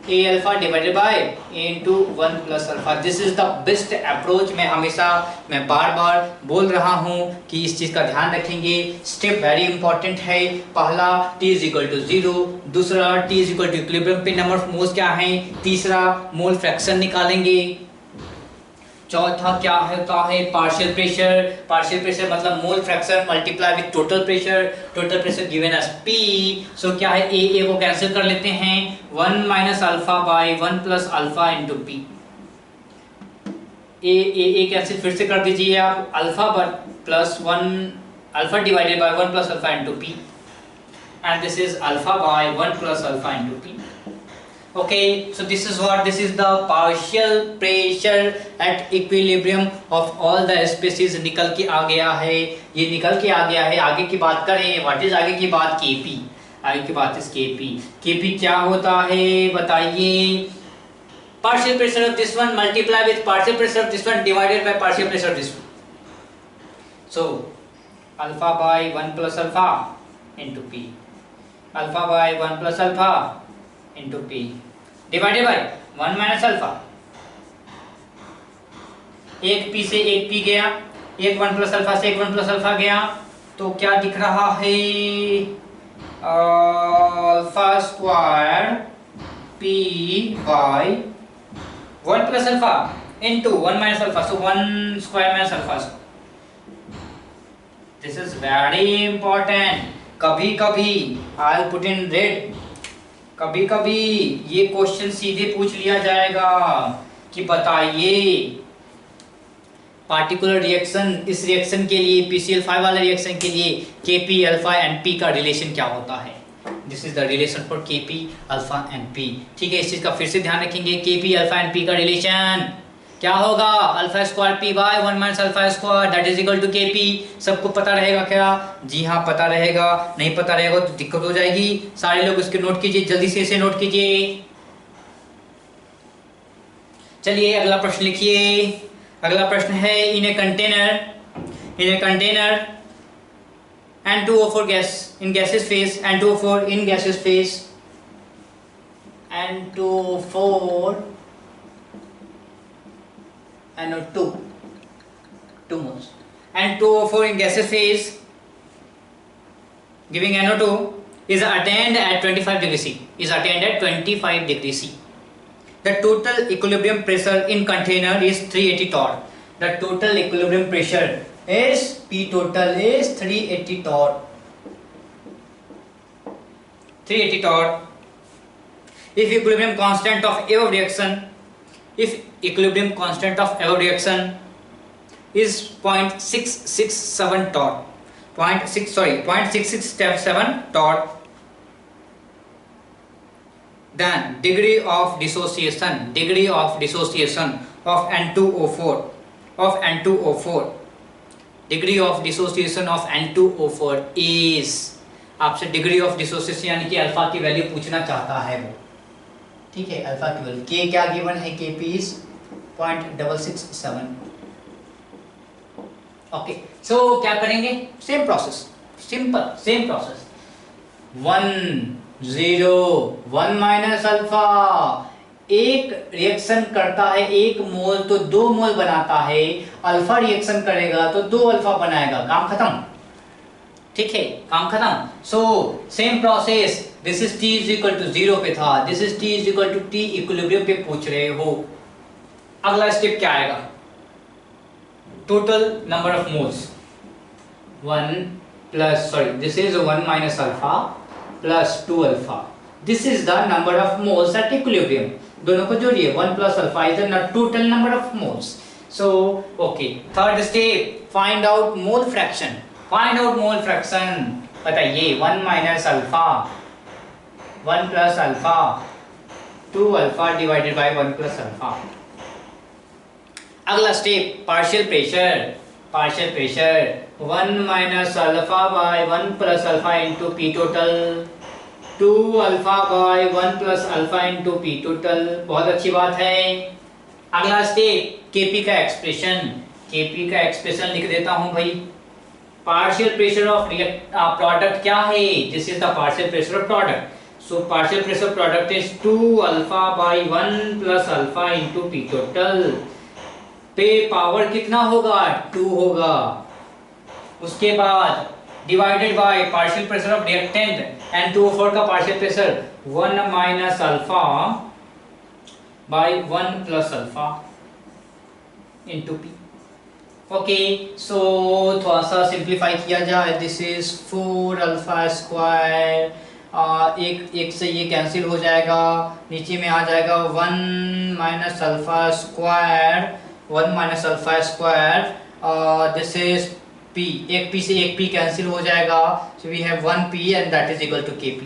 a alpha divided bye a into 1 plus alpha. This is the best approach. मैं बार बार बोल रहा हूँ कि इस चीज़ का ध्यान रखेंगे। Step very important है। पहला t इज इक्वल टू 0, दूसरा t is equal to equilibrium पे नंबर ऑफ मोल्स क्या है, तीसरा मोल फ्रैक्शन निकालेंगे, चौथा क्या होता है पार्शियल प्रेशर। पार्शियल प्रेशर मतलब mole fraction multiply with total pressure given as P। So क्या है, ए को कैंसिल कर लेते हैं, 1 minus alpha by 1 plus alpha into P. A cancel फिर से कर दीजिए आप, alpha plus 1 alpha divided by 1 plus alpha into P, and this is alpha by 1 plus alpha into P. Okay, so this is the partial pressure at equilibrium of all the species। निकल के आ गया है, ये निकल के आ गया है। आगे की बात करें, व्हाट इज आगे की बात, Kp। आगे की बात इस Kp क्या होता है बताइए, partial pressure of this one multiply with partial pressure of this one divided by partial pressure of this one। So alpha by 1 plus alpha into P, alpha by 1 plus alpha into P divided by 1 minus alpha. एक P से एक P गया, एक 1 plus alpha से एक 1 plus alpha गया, तो क्या दिख रहा है, alpha square P by 1 plus alpha into 1 minus alpha, so 1 square minus alpha. This is very important. कभी कभी I will put in red, कभी कभी ये क्वेश्चन सीधे पूछ लिया जाएगा कि बताइए पार्टिकुलर रिएक्शन, इस रिएक्शन के लिए PCl5 वाले रिएक्शन के लिए Kp अल्फा एंड P का रिलेशन क्या होता है। This is the relation for Kp alpha and P। ठीक है, इस चीज का फिर से ध्यान रखेंगे। Kp अल्फा एंड P का रिलेशन क्या होगा, alpha square P by 1 minus alpha square that is equal to Kp। सबको पता रहेगा क्या, जी हाँ पता रहेगा। नहीं पता रहेगा तो दिक्कत हो जाएगी। सारे लोग इसके नोट कीजिए, जल्दी से इसे नोट कीजिए। चलिए अगला प्रश्न लिखिए। अगला प्रश्न है, in a container N2O4 gas in gaseous phase, N2O4 in gaseous phase, N2O4 NO2 2 moles, N2O4 in gaseous phase giving NO2 is attained at 25 degree C, is attained at 25 degree C. The total equilibrium pressure in container is 380 torr. The total equilibrium pressure is P total is 380 torr. 380 torr. If equilibrium constant of above reaction, if equilibrium constant of above reaction is 0.667 torr, 0.667 torr, then degree of dissociation of N2O4 degree of dissociation of N2O4 is, आपसे degree of dissociation यानी कि alpha की value पूछना चाहता है वो। ठीक है, अल्फा की वैल्यू के क्या गिवन है, Kp is 0.667। ओके, सो क्या करेंगे, same process, simple same process. 1 minus alpha, एक रिएक्शन करता है 1 मोल तो 2 मोल बनाता है, अल्फा रिएक्शन करेगा तो 2 अल्फा बनाएगा, काम खत्म। ठीक है, काम खत्म। So same process, this is T is equal to 0 पे था, this is T is equal to T equilibrium पे पूछ रहे हो। अगला स्टेप क्या आएगा, total number of moles, 1 minus alpha plus 2 alpha, this is the number of moles at equilibrium. दोनों को जोड़िए, 1 plus alpha is the total number of moles. So okay, third step, find out mole fraction. Find out mole fraction बताइए, 1 minus alpha 1 plus alpha 2 alpha divided by 1 plus alpha. अगला step, partial partial pressure 1 minus alpha by 1 plus alpha into P total 2 alpha by 1 plus alpha into P total। बहुत अच्छी बात है। अगला step Kp का expression, Kp का expression लिख देता हूं भाई। पार्शियल प्रेशर ऑफ प्रोडक्ट क्या है? This is the partial pressure of product. So partial pressure of product is 2 alpha by 1 plus alpha into P total. पे पावर कितना होगा? 2 होगा। उसके बाद divided by partial pressure of reactant N2O4 का partial pressure 1 minus alpha by 1 plus alpha into P. Okay, so थोड़ा सा simplify किया जाए। दिस इज 4 अल्फा स्क्वायर, एक से ये कैंसिल हो जाएगा, नीचे में आ जाएगा 1 minus alpha square, 1 minus alpha square, this is p, एक p से एक p कैंसिल हो जाएगा, so we have 1p and that is equal to kp।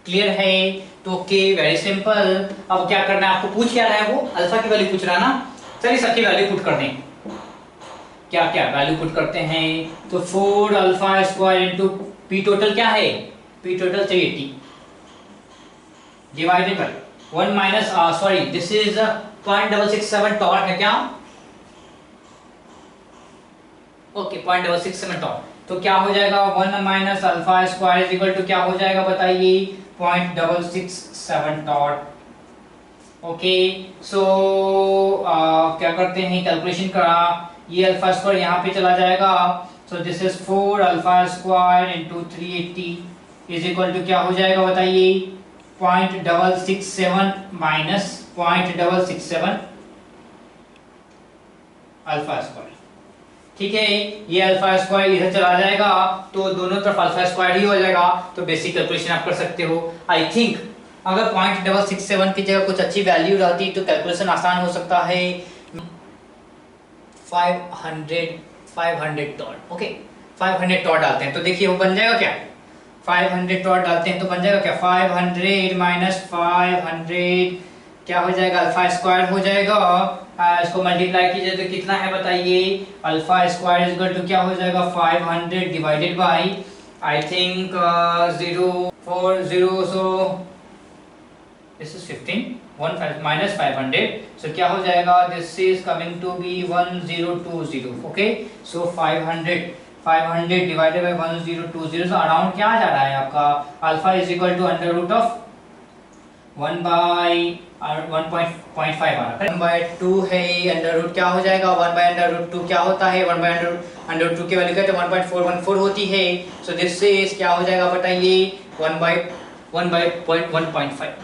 Clear है? तो k वेरी सिंपल। अब क्या करना है आपको? पूछ क्या रहा है वो? अल्फा की वैल्यू पूछ रहा ना। चलिए सबकी वैल्यू पुट कर दें। क्या क्या वैल्यू पुट करते हैं? तो 4 alpha square into P total क्या है? P total 380 divided by 1 minus sorry this is 0.667 torque है क्या? Okay 0.667 torque. तो क्या हो जाएगा? 1 minus alpha square is equal to क्या हो जाएगा बताइए? 0.667 टॉर्क। ओके, सो क्या करते हैं? कैलकुलेशन करा, ये अल्फा स्क्वायर यहाँ पे चला जाएगा, so this is 4 alpha square into 380 is equal to क्या हो जाएगा बताइए? 0.667 माइनस 0.667 अल्फा स्क्वायर। ठीक है, ये अल्फा स्क्वायर इधर चला जाएगा तो दोनों तरफ अल्फा स्क्वायर ही हो जाएगा। तो बेसिक कैलकुलेशन आप कर सकते हो। आई थिंक अगर 0.667 की जगह कुछ अच्छी वैल्यू रहती तो कैलकुलेशन आसान हो सकता है। 500 डॉट। ओके, 500 डॉट डालते हैं तो देखिए वो बन जाएगा क्या? 500 डॉट डालते हैं तो बन जाएगा क्या? 500 माइनस 500 क्या हो जाएगा? अल्फा स्क्वायर हो जाएगा। इसको मल्टीप्लाई कीजिए तो कितना है बताइए? Alpha square is equal to क्या हो जाएगा? 500 divided by I think 040, so this is 15 1 minus 500, so क्या हो जाएगा? this is coming to be 1020। okay, so 500 divided by 1020, so around क्या आ जा रहा है आपका? Alpha is equal to under root of 1 by 1.5 आ रहा है, 1/2 है। अंडर रूट क्या हो जाएगा? 1 बाई अंडर रूट 2 क्या होता है? 1 बाई अंडर रूट 2 की वैल्यू क्या है? 1.414 होती है। सो दिस इज क्या हो जाएगा बताइए? 1 बाई 1.5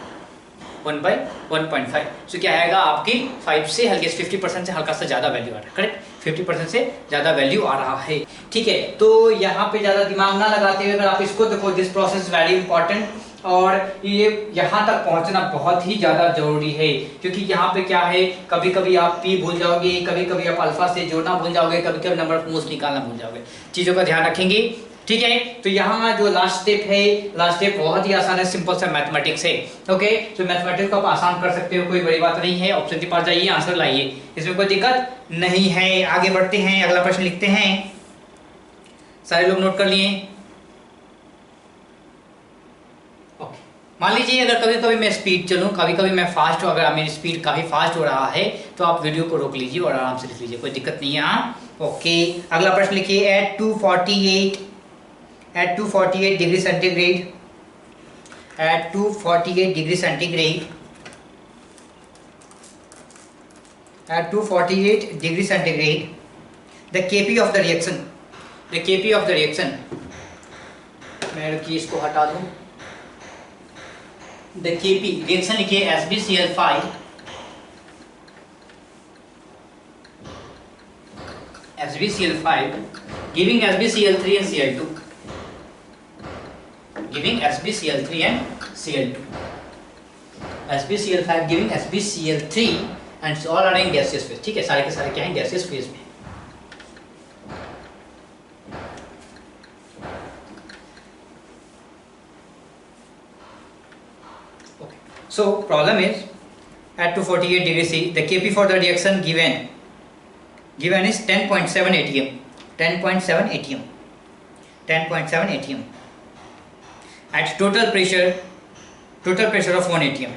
सो क्या आएगा आपकी 5 से हल्के 50% से हल्का सा ज़्यादा वैल्यू आ रहा है। करेक्ट, 50% से ज़्यादा वैल्यू आ रहा है। ठीक है, तो यहाँ पे ज़्यादा दिमाग ना लगाते हुए अगर आप इसको देखो, दिस प्रोसेस वेरी इंपॉर्टेंट, और ये यहाँ तक पहुँचना बहुत ही ज़्यादा जरूरी है, क्योंकि यहाँ पे क्या है, कभी कभी आप पी भूल जाओगे, कभी कभी आप अल्फा से जोड़ना भूल जाओगे, कभी कभी नंबर ऑफ मोल्स निकालना भूल जाओगे। चीज़ों का ध्यान रखेंगे। ठीक है, तो यहाँ जो लास्ट स्टेप है, लास्ट स्टेप बहुत ही आसान है, सिंपल सा मैथमेटिक्स है। ओके, तो मैथमेटिक्स को आप आसान कर सकते हो, कोई बड़ी बात नहीं है। ऑप्शन के पास जाइए, आंसर लाइए, इसमें कोई दिक्कत नहीं है। आगे बढ़ते हैं, अगला प्रश्न लिखते हैं। सारे लोग नोट कर लिए? ओके, मान लीजिए अगर कभी कभी मैं स्पीड चलूँ, कभी कभी मैं फास्ट हूँ, अगर मेरी स्पीड काफ़ी फास्ट हो रहा है तो आप वीडियो को रोक लीजिए और आराम से लिख लीजिए, कोई दिक्कत नहीं है। हाँ, ओके, अगला प्रश्न लिखिए। at 248 degree centigrade, at 248 degree centigrade, at 248 degree centigrade, the Kp of the reaction, the Kp of the reaction, मैं रुकिए इसको हटा दूं। the Kp reaction लिखिए SbCl5, SbCl5 giving SbCl3 and Cl2, giving SbCl3 and Cl2, SbCl5 giving SbCl3 and all are in gaseous phase। ठीक है, सारे के सारे क्या हैं? gaseous phase में। okay, so problem is at 248 degree C the Kp for the reaction given given is 10.7 atm, 10.7 atm, 10.7 atm at total pressure of 1 atm.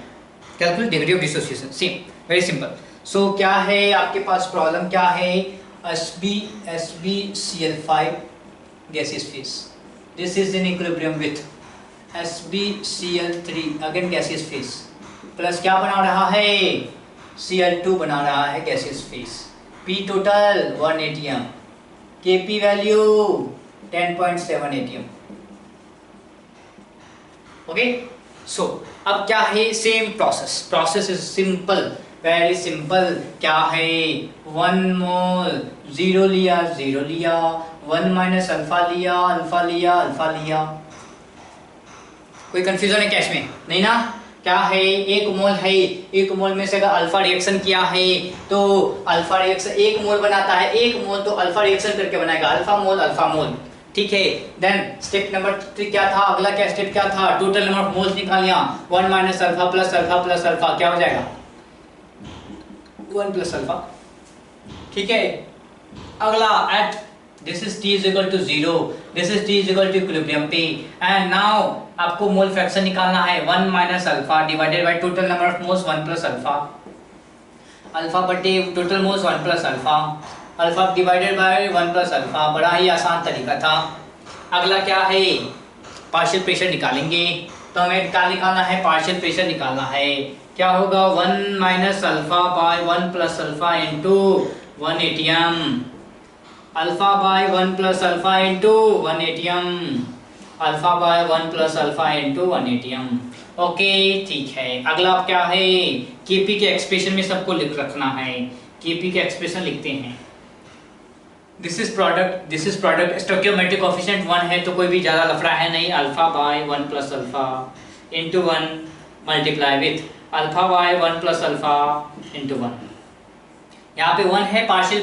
Calculate degree of dissociation. See, very simple. So क्या है आपके पास problem क्या है? SbCl5 gaseous phase. This is in equilibrium with SbCl3 again gaseous phase plus क्या बना रहा है? Cl2 बना रहा है gaseous phase. P total 1 atm, Kp value 10.7 atm. Okay, so अब क्या है? Same process is simple, very simple. क्या है? 1 मोल 0 लिया 1 माइनस अल्फा लिया. कोई कंफ्यूजन है क्या इसमें? नहीं ना? क्या है? 1 मोल है, 1 मोल में से अगर अल्फा रिएक्शन किया है तो अल्फा रिएक्शन 1 मोल बनाता है, 1 मोल तो अल्फा रिएक्शन करके बनाएगा अल्फा मोल. ठीक है. देन स्टेप नंबर 3 क्या था? अगला क्या स्टेप क्या था? टोटल नंबर ऑफ मोल्स निकाल लिया. 1 माइनस अल्फा प्लस अल्फा क्या हो जाएगा? 1 प्लस अल्फा. ठीक है. अगला at this is T is equal to 0, this is T is equal to equilibrium पे. एंड नाउ आपको मोल फ्रैक्शन निकालना है 1 minus alpha divided by total number of moles 1 plus alpha बटे total moles 1 plus alpha divided by 1 plus alpha. बड़ा ही आसान तरीका था. अगला क्या है? पार्शियल प्रेशर निकालेंगे. तो हमें निकालना है पार्शियल प्रेशर निकालना है. क्या होगा? 1 minus alpha by 1 plus alpha into 1 ATM, alpha by 1 plus alpha into 1 ATM, alpha by 1 plus alpha into 1 ATM. Okay, ठीक है. अगला क्या है? केपी के एक्सप्रेशन में सबको लिख रखना है. केपी के एक्सप्रेशन लिखते हैं. This is product stoichiometric coefficient 1 है तो कोई भी ज़्यादा लफड़ा है नहीं. Alpha by 1 plus alpha into 1 multiply with alpha by 1 plus alpha into 1. यहाँ पे 1 है. पार्शियल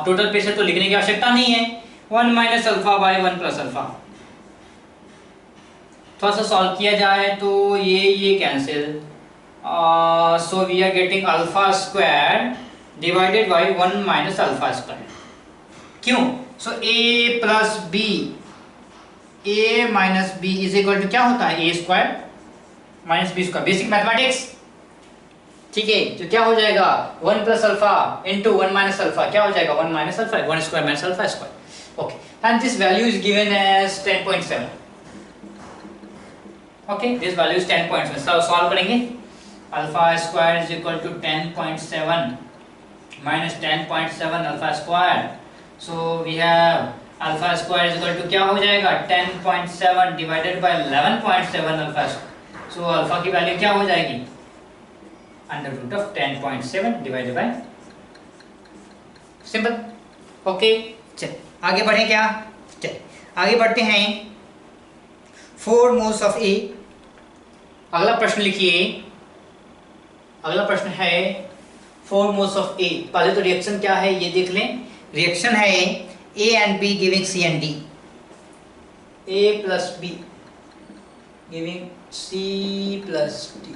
टोटल प्रेशर तो लिखने की आवश्यकता नहीं है. 1 minus alpha by 1 plus alpha. थोड़ा सा सॉल्व किया जाए तो ये cancel. So we are getting alpha square divided by 1 minus alpha square. क्यों? So a plus B, a minus B is equal to क्या होता है? a square minus B square. Basic mathematics. ठीक है. तो क्या हो जाएगा? 1 plus alpha into 1 minus alpha क्या हो जाएगा? 1 minus alpha, 1 square minus alpha square. Okay, and this value is given as 10.7. Okay, this value is 10.7. Solve करेंगे. Alpha square is equal to 10.7 minus 10.7 alpha square. So we have alpha square is equal to क्या हो जाएगा? 10.7 divided by 11.7 alpha. So alpha की value क्या हो जाएगी? Under root of 10.7 divided by. Simple. Okay, चल आगे बढ़े क्या? चल आगे बढ़ते हैं. 4 मोल्स ऑफ A. अगला प्रश्न लिखिए. अगला प्रश्न है 4 मोल्स ऑफ A. पहले तो रिएक्शन क्या है ये देख लें. रिएक्शन है A and B giving C and D. A plus B giving C plus D.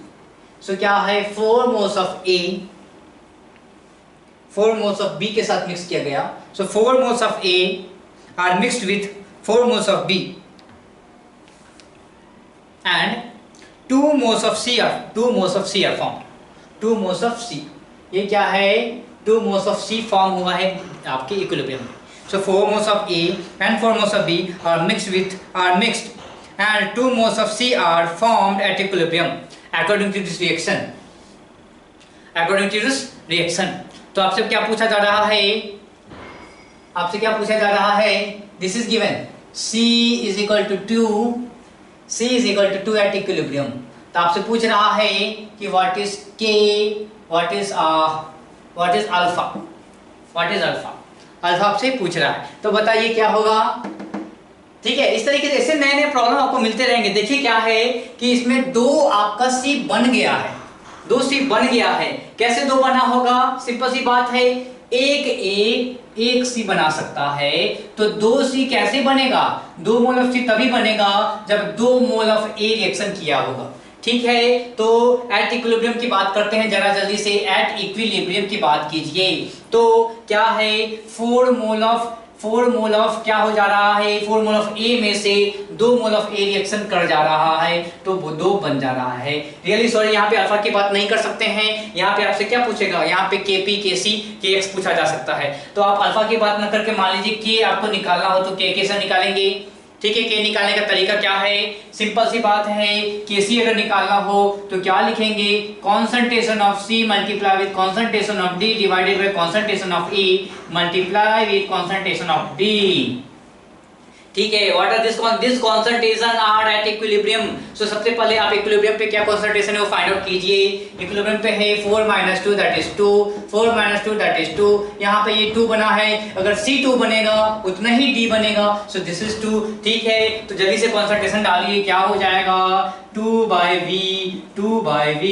So क्या है? 4 moles of A 4 moles of B के साथ मिक्स किया गया. So 4 moles of A are mixed with 4 moles of B and 2 moles of C are formed. 2 moles of C. ये क्या है? 2 moles of C form हुआ है आपके इक्विलिब्रियम में. So 4 moles of A and 4 moles of B are mixed and 2 moles of C are formed at equilibrium according to this reaction. तो आपसे क्या पूछा जा रहा है? This is given C is equal to 2 at equilibrium. तो आपसे पूछ रहा है कि what is K, what is alpha. Alpha आपसे पूछ रहा है तो बताइए क्या होगा. ठीक है. इस तरीके से ऐसे नए प्रॉब्लम आपको मिलते रहेंगे. देखिए क्या है कि इसमें 2 आपका C बन गया है. 2 C बन गया है. कैसे 2 बना होगा? सिंपल सी बात है. एक C बना सकता है तो 2 C कैसे बनेगा? 2 मोल ऑफ C तभी बनेगा जब 2 मोल ऑफ A रिएक्शन किया होगा. ठीक है, तो एट इक्विलिब्रियम की बात करते हैं जरा जल्दी से। एट इक्विलिब्रियम की बात कीजिए तो क्या है, 4 मोल ऑफ क्या हो जा रहा है, 4 मोल ऑफ ए में से 2 मोल ऑफ ए रिएक्शन कर जा रहा है, तो वो 2 बन जा रहा है। रियली सॉरी, यहाँ पे अल्फा की बात नहीं कर सकते हैं। यहाँ पे आपसे क्या पूछेगा, यहाँ पे केपी, केसी, केएक्स पूछा जा सकता है। तो आप अल्फा की बात न करके मान लीजिए के आपको निकालना हो तो के कैसे निकालेंगे। ठीक है, के निकालने का तरीका क्या है, सिंपल सी बात है। केसी अगर निकालना हो तो क्या लिखेंगे, concentration of C multiply with concentration of D divided by concentration of E multiply with concentration of D. ठीक है, what are this concentration are at equilibrium. So सबसे पहले आप इक्विलिब्रियम पे क्या कॉन्सेंट्रेशन है वो फाइंड आउट कीजिए। इक्विलिब्रियम पे है 4 - 2 दैट इज 2, 4 - 2 दैट इज 2। यहाँ पे ये 2 बना है, अगर C2 बनेगा उतना ही D बनेगा, सो दिस इज 2। ठीक है, तो जल्दी से कॉन्सेंट्रेशन डालिए, क्या हो जाएगा 2/V, 2/V,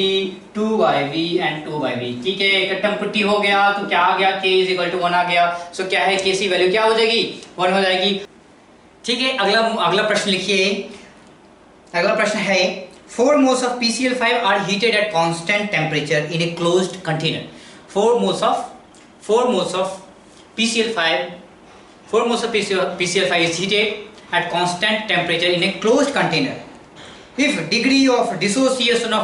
2/V and 2/V। ठीक है, कट्टम कुट्टी हो गया तो क्या आ गया, K = 1 आ गया। सो क्या है, Kc वैल्यू क्या हो जाएगी, 1 हो जाएगी। ठीक है, अगला प्रश्न लिखिए। अगला प्रश्न है 4 moles of PCl5 are heated at constant temperature in a closed container. 4 moles of PCl5 is heated at constant temperature in a closed container. If degree of dissociation of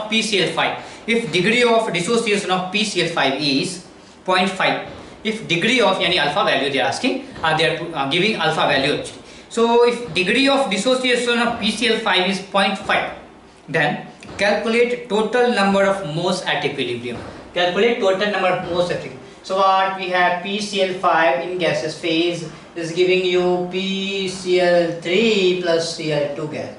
PCl5 is 0.5, if degree of yani alpha value they are asking, they are giving alpha value actually. So if degree of dissociation of PCl5 is 0.5, then calculate total number of moles at equilibrium. Calculate total number of moles at equilibrium. So what we have, PCl5 in gaseous phase is giving you PCl3 plus Cl2 gas.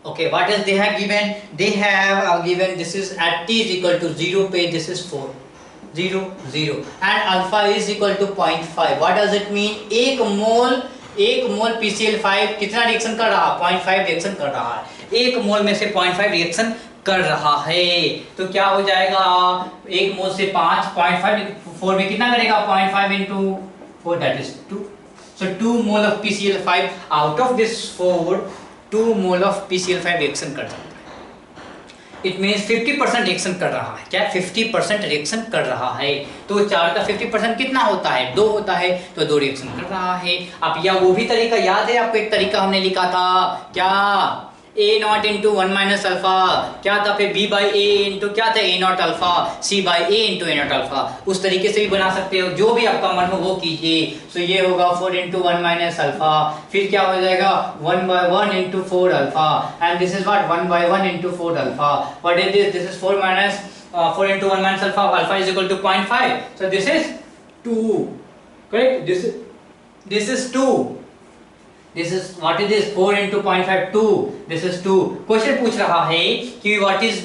Okay, what else they have given? They have given this is at T is equal to 0 पे this is 4, 0 0 and alpha is equal to 0.5. What does it mean? एक मोल PCl5 कितना reaction कर रहा है, 0.5 reaction कर रहा है। एक मोल में से 0.5 रिएक्शन कर रहा है, तो क्या हो जाएगा, एक मोल से 5.5 4 में कितना करेगा, 0.5 into 4 that is 2. So 2 mole of PCl5 out of this 4, 2 mole of PCl5 reaction कर सकता है। इट मीन्स 50% रिएक्शन कर रहा है। क्या 50% रिएक्शन कर रहा है, तो 4 का 50% कितना होता है, 2 होता है, तो 2 रिएक्शन कर रहा है। अब या वो भी तरीका याद है आपको, एक तरीका हमने लिखा था क्या, A0 into 1 minus अल्फा, क्या था फिर B by A into क्या था A0 alpha, C by A into A0 alpha. उस तरीके से भी बना सकते हो, जो भी आपका मन हो वो कीजिए। सो ये होगा 4 into 1 minus अल्फा, फिर क्या हो जाएगा 1 by 1 into 4 alpha, and this is what 1 by 1 into 4 alpha. What is this, this is 4 minus 4 into 1 minus alpha, alpha is equal to 0.5, so this is 2, correct, this is 2, this is what is this 4 into 0.5 2, this is 2। Question पूछ रहा है कि what is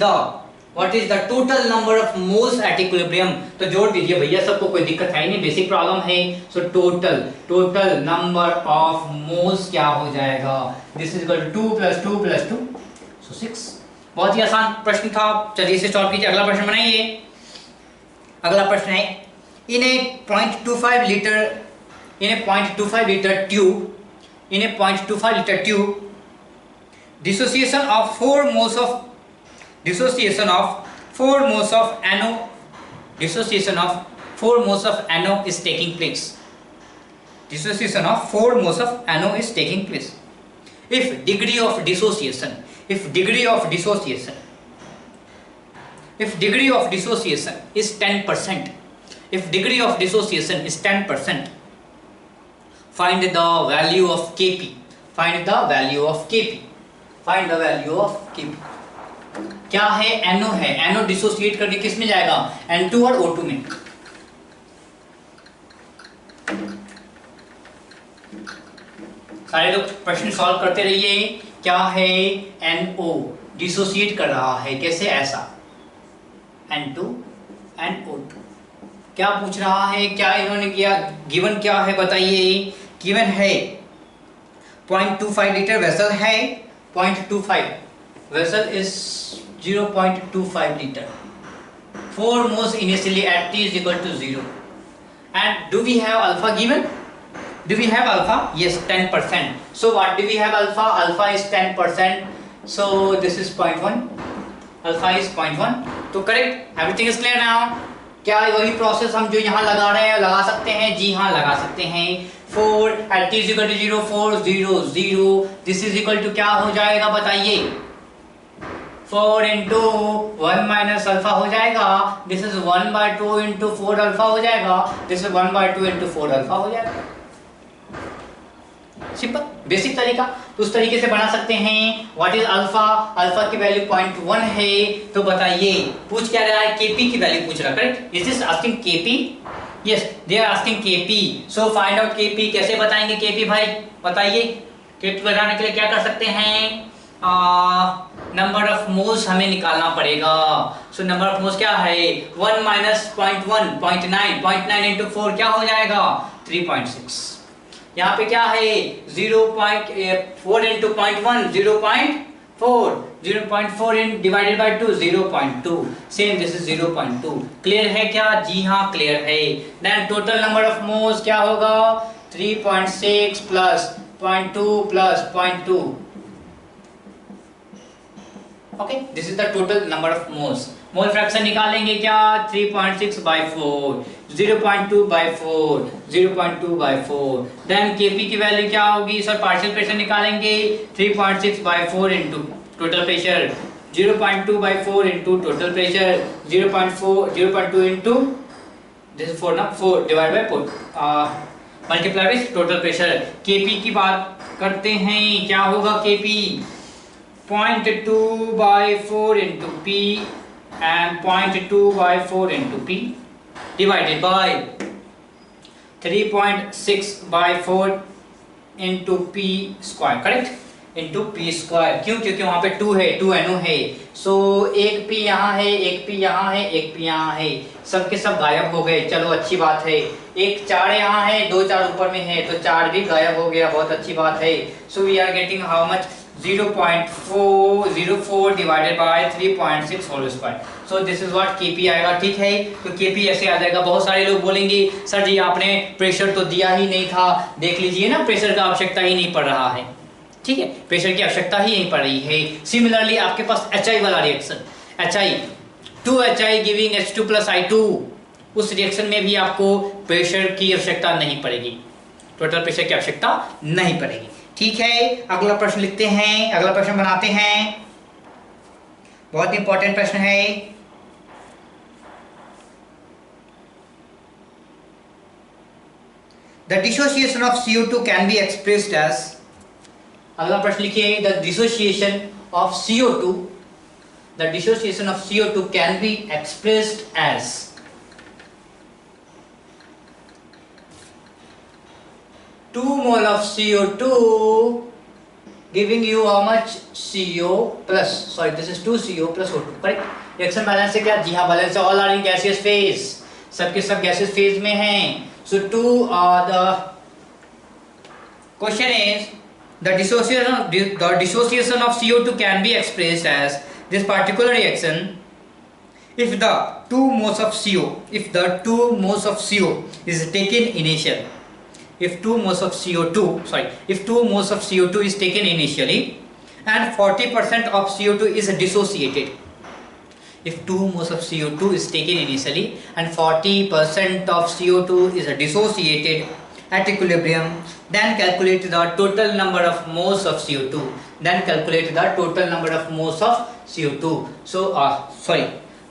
the total number of moles at equilibrium, तो जोड़ दीजिए भैया, सबको कोई दिक्कत है नहीं, बेसिक प्रॉब्लम है। So total number of moles क्या हो जाएगा, दिस इज इक्वल टू 2 + 2 + 2 सो 6। बहुत ही आसान प्रश्न था, चलिए इसे सॉल्व कीजिए। अगला प्रश्न बनाइए। अगला प्रश्न है in A 0.25 litre tube dissociation of 4 moles of NO is taking place. Dissociation of 4 moles of NO is taking place. If degree of dissociation is 10%, find the value of Kp. Find the value of Kp. क्या है, NO है, NO dissociate करके किस में जाएगा, N2 और O2 में। सारे लोग प्रश्न सॉल्व करते रहिए। क्या है, NO डिसोसिएट कर रहा है, कैसे, ऐसा N2 and O2। क्या पूछ रहा है, क्या इन्होंने किया, गिवन क्या है बताइए। गिवन है 0.25 लीटर वेसल है, 0.25 vessel is 0.25 liter, 4 moles initially at T is equal to 0, and do we have alpha given? Do we have alpha? Yes, 10%. So what do we have alpha? Alpha is 10%. So this is 0.1, alpha is 0.1. तो correct, everything is clear now. क्या वही process हम जो यहाँ लगा रहे हैं लगा सकते हैं? जी हाँ लगा सकते हैं. 4 at t is equal to 0, 4 0 0. This is equal to क्या हो जाएगा बताइए? 4 इंटू 1 माइनस अल्फा हो जाएगा. दिस इज 1/2 इंटू 4 अल्फा हो जाएगा. दिस इज 1/2 इंटू 4 अल्फा हो जाएगा. सिंपल बेसिक तरीका. तो उस तरीके से बना सकते हैं. What is alpha? अल्फा की वैल्यू 0.1 है. तो बताइए पूछ क्या रहा है? केपी की वैल्यू पूछ रहा है. Correct, is this asking KP? Yes, they are asking KP. So find out KP. कैसे बताएंगे केपी भाई? बताइए. केपी बताने के लिए क्या कर सकते हैं? नंबर ऑफ मोल्स हमें निकालना पड़ेगा. सो नंबर ऑफ मोल्स क्या है? 1 माइनस 0.1 0.9 इंटू 4 क्या हो जाएगा? 3.6. यहाँ पे क्या है? 0.4 into 0.1 0.4. 0.4 in divided by 2 0.2. Same this is 0.2. Clear है क्या? जी हाँ क्लियर है. Then total number of moles क्या होगा? 3.6 plus 0.2 plus 0.2. Okay, this is the total number of moles. Mole fraction निकालेंगे क्या? 3.6 by 4, 0.2 by 4, 0.2 by 4. Then KP की वैल्यू क्या होगी? सर पार्शियल प्रेशर निकालेंगे. 3.6 by 4 into total pressure, 0.2 by 4 into total pressure, 0.2 into this is 4 ना, 4 divide by 4 multiply with total pressure. KP की बात करते हैं. क्या होगा KP? 0.2 by 4 into P and 0.2 by 4 into P divided by 3.6 by 4 into P square. Correct, into P square. क्यों? क्योंकि वहां पे 2 है, 2 NO है. सो एक P यहाँ है, एक P यहाँ है, एक P यहाँ है. सब के सब गायब हो गए. चलो अच्छी बात है. एक 4 यहाँ है, 2 4 ऊपर में है, तो 4 भी गायब हो गया. बहुत अच्छी बात है. So we are getting how much? 0.404 divided by 3.6 whole square. So this is what KP आएगा. ठीक है, तो KP ऐसे आ जाएगा. बहुत सारे लोग बोलेंगे सर जी आपने प्रेशर तो दिया ही नहीं था. देख लीजिए ना, प्रेशर का आवश्यकता ही नहीं पड़ रहा है. ठीक है, प्रेशर की आवश्यकता ही नहीं पड़ रही है. सिमिलरली आपके पास HI वाला reaction, HI 2HI giving H2 plus I2, उस रिएक्शन में भी आपको प्रेशर की आवश्यकता नहीं पड़ेगी. टोटल प्रेशर की आवश्यकता नहीं पड़ेगी. ठीक है, अगला प्रश्न लिखते हैं. अगला प्रश्न बनाते हैं. बहुत इंपॉर्टेंट प्रश्न है. The dissociation of CO2 can be expressed as. अगला प्रश्न लिखिए. The dissociation of CO2, the dissociation of CO2 can be expressed as 2 mole of CO2 giving you how much? CO plus, sorry this is 2 CO plus O2. करेक्ट. Reaction balance है क्या? जी हाँ balance है. All are in gaseous phase. सबके सब gaseous phase में हैं. सो the question is the dissociation of CO2 can be expressed as this particular reaction if the 2 moles of CO is taken initial. If 2 moles of CO2 is taken initially and 40% of CO2 is dissociated. If 2 moles of CO2 is taken initially and 40% of CO2 is dissociated at equilibrium, then calculate the total number of moles of CO2. Then calculate the total number of moles of CO2.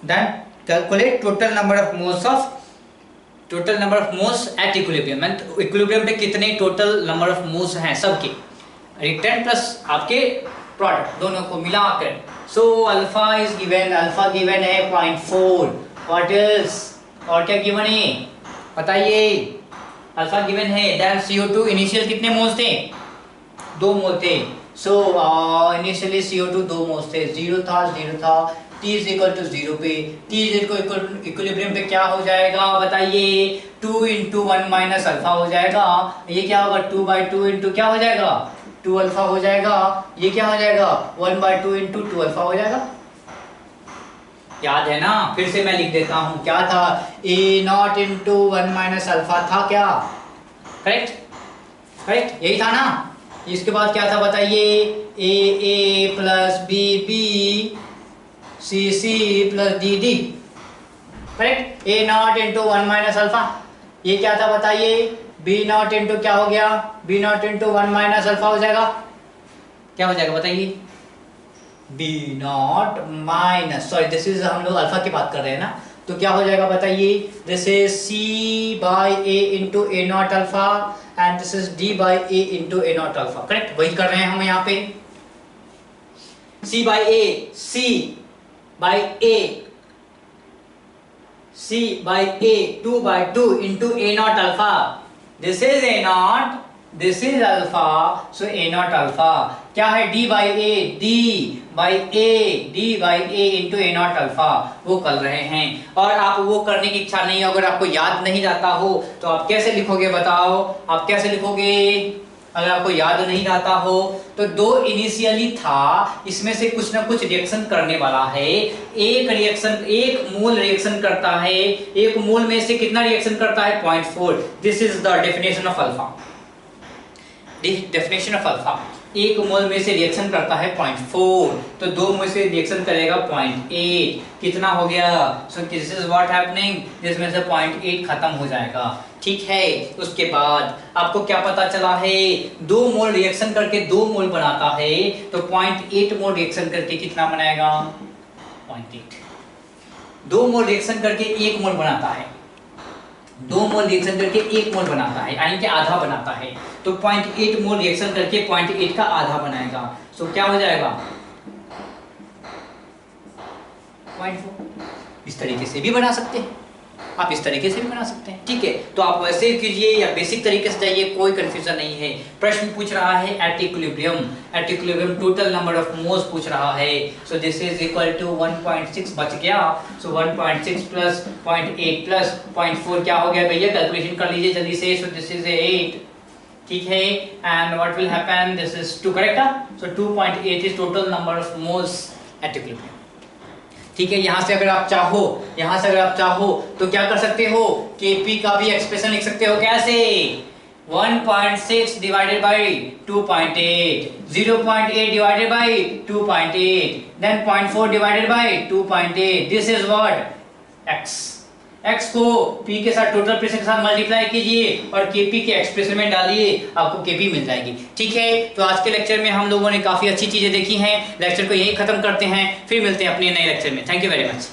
Then calculate total number of moles at equilibrium. Equilibrium पे कितने total number of moles हैं सबके, reactant plus आपके product दोनों को मिलाकर. So alpha is given. Alpha given है 0.4. What is और क्या गिवन है बताइए? अल्फा गिवन है. देन CO2 इनिशियल कितने मोल्स थे? 2 मोल थे. सो इनिशियली CO2 2 मोल्स थे. 0 था. T is equal to 0 पे, T is equal इक्विलिब्रियम पे क्या हो जाएगा बताइए? 2 into 1 minus अल्फा हो जाएगा. ये क्या होगा? 2/2 into क्या हो जाएगा? 2 अल्फा हो जाएगा. ये क्या हो जाएगा? 1/2 into 2 अल्फा हो जाएगा. याद है ना? फिर से मैं लिख देता हूँ. क्या था? A0 into 1 minus अल्फा था क्या? करेक्ट, यही था ना? इसके बाद क्या था बताइए, A plus B B C plus D, correct. A not into 1 minus alpha, ये क्या था बताइए, बी नॉट इंटू क्या हो गया, B not into 1 minus alpha हो जाएगा, क्या हो जाएगा बताइए, B not minus, sorry this is, हम लोग अल्फा की बात कर रहे हैं ना, तो क्या हो जाएगा बताइए, this is C by A into A naught alpha and this is D by A into A naught alpha, correct. वही कर रहे हैं हम यहाँ पे, C by A, C by A, C by A 2 by 2 into A naught alpha, this is A naught, this is alpha, so A naught alpha क्या है, D by A, D by A, D by A into A naught alpha, वो कर रहे हैं। और आप वो करने की इच्छा नहीं है, अगर आपको याद नहीं जाता हो तो आप कैसे लिखोगे बताओ, आप कैसे लिखोगे, अगर आपको याद नहीं आता हो तो दो इनिशियली था, इसमें से कुछ ना कुछ रिएक्शन करने वाला है, एक रिएक्शन, एक मोल रिएक्शन करता है, एक मोल में से कितना रिएक्शन करता है, 0.4, this is the definition of alpha, definition of alpha, एक मोल में से रिएक्शन करता है 0.4, तो दो मोल से रिएक्शन करेगा 0.8, कितना हो गया, सो दिस इज व्हाट हैपनिंग, जिसमें से 0.8 खत्म हो जाएगा, ठीक है। उसके बाद आपको क्या पता चला है, दो मोल रिएक्शन करके दो मोल बनाता है, तो 0.8 मोल रिएक्शन करके कितना बनाएगा, 0.8, दो मोल रिएक्शन करके एक मोल बनाता है, दो मोल रिएक्शन करके एक मोल बनाता है, यानी कि आधा बनाता है, तो 0.8 मोल रिएक्शन करके 0.8 का आधा बनाएगा, सो क्या हो जाएगा 0.4। इस तरीके से भी बना सकते हैं आप, इस तरीके से भी बना सकते हैं, ठीक है। तो आप वैसे कीजिए या बेसिक तरीके से जाइए, कोई कंफ्यूजन नहीं है। प्रश्न पूछ रहा है at equilibrium, at equilibrium total number of moles पूछ रहा है, so this is equal to 1.6 बच गया, सो 1.6 प्लस 0.8 प्लस 0.4 क्या हो गया भैया, कैलकुलेशन कर लीजिए जल्दी से, सो दिस इज 8, ठीक है, and what will happen, this is 2, correct, so 2.8 is total number of moles at equilibrium, ठीक है। यहाँ से अगर आप चाहो, यहाँ से अगर आप चाहो तो क्या कर सकते हो, Kp का भी एक्सप्रेशन लिख सकते हो, कैसे, 1.6 divided by 2.8, 0.8 divided by 2.8, then 0.4 divided by 2.8, this is what x, x को p के साथ टोटल प्रेशर के साथ मल्टीप्लाई कीजिए और Kp के एक्सप्रेशन में डालिए, आपको Kp मिल जाएगी, ठीक है। तो आज के लेक्चर में हम लोगों ने काफी अच्छी चीजें देखी हैं, लेक्चर को यही खत्म करते हैं, फिर मिलते हैं अपने नए लेक्चर में, थैंक यू वेरी मच।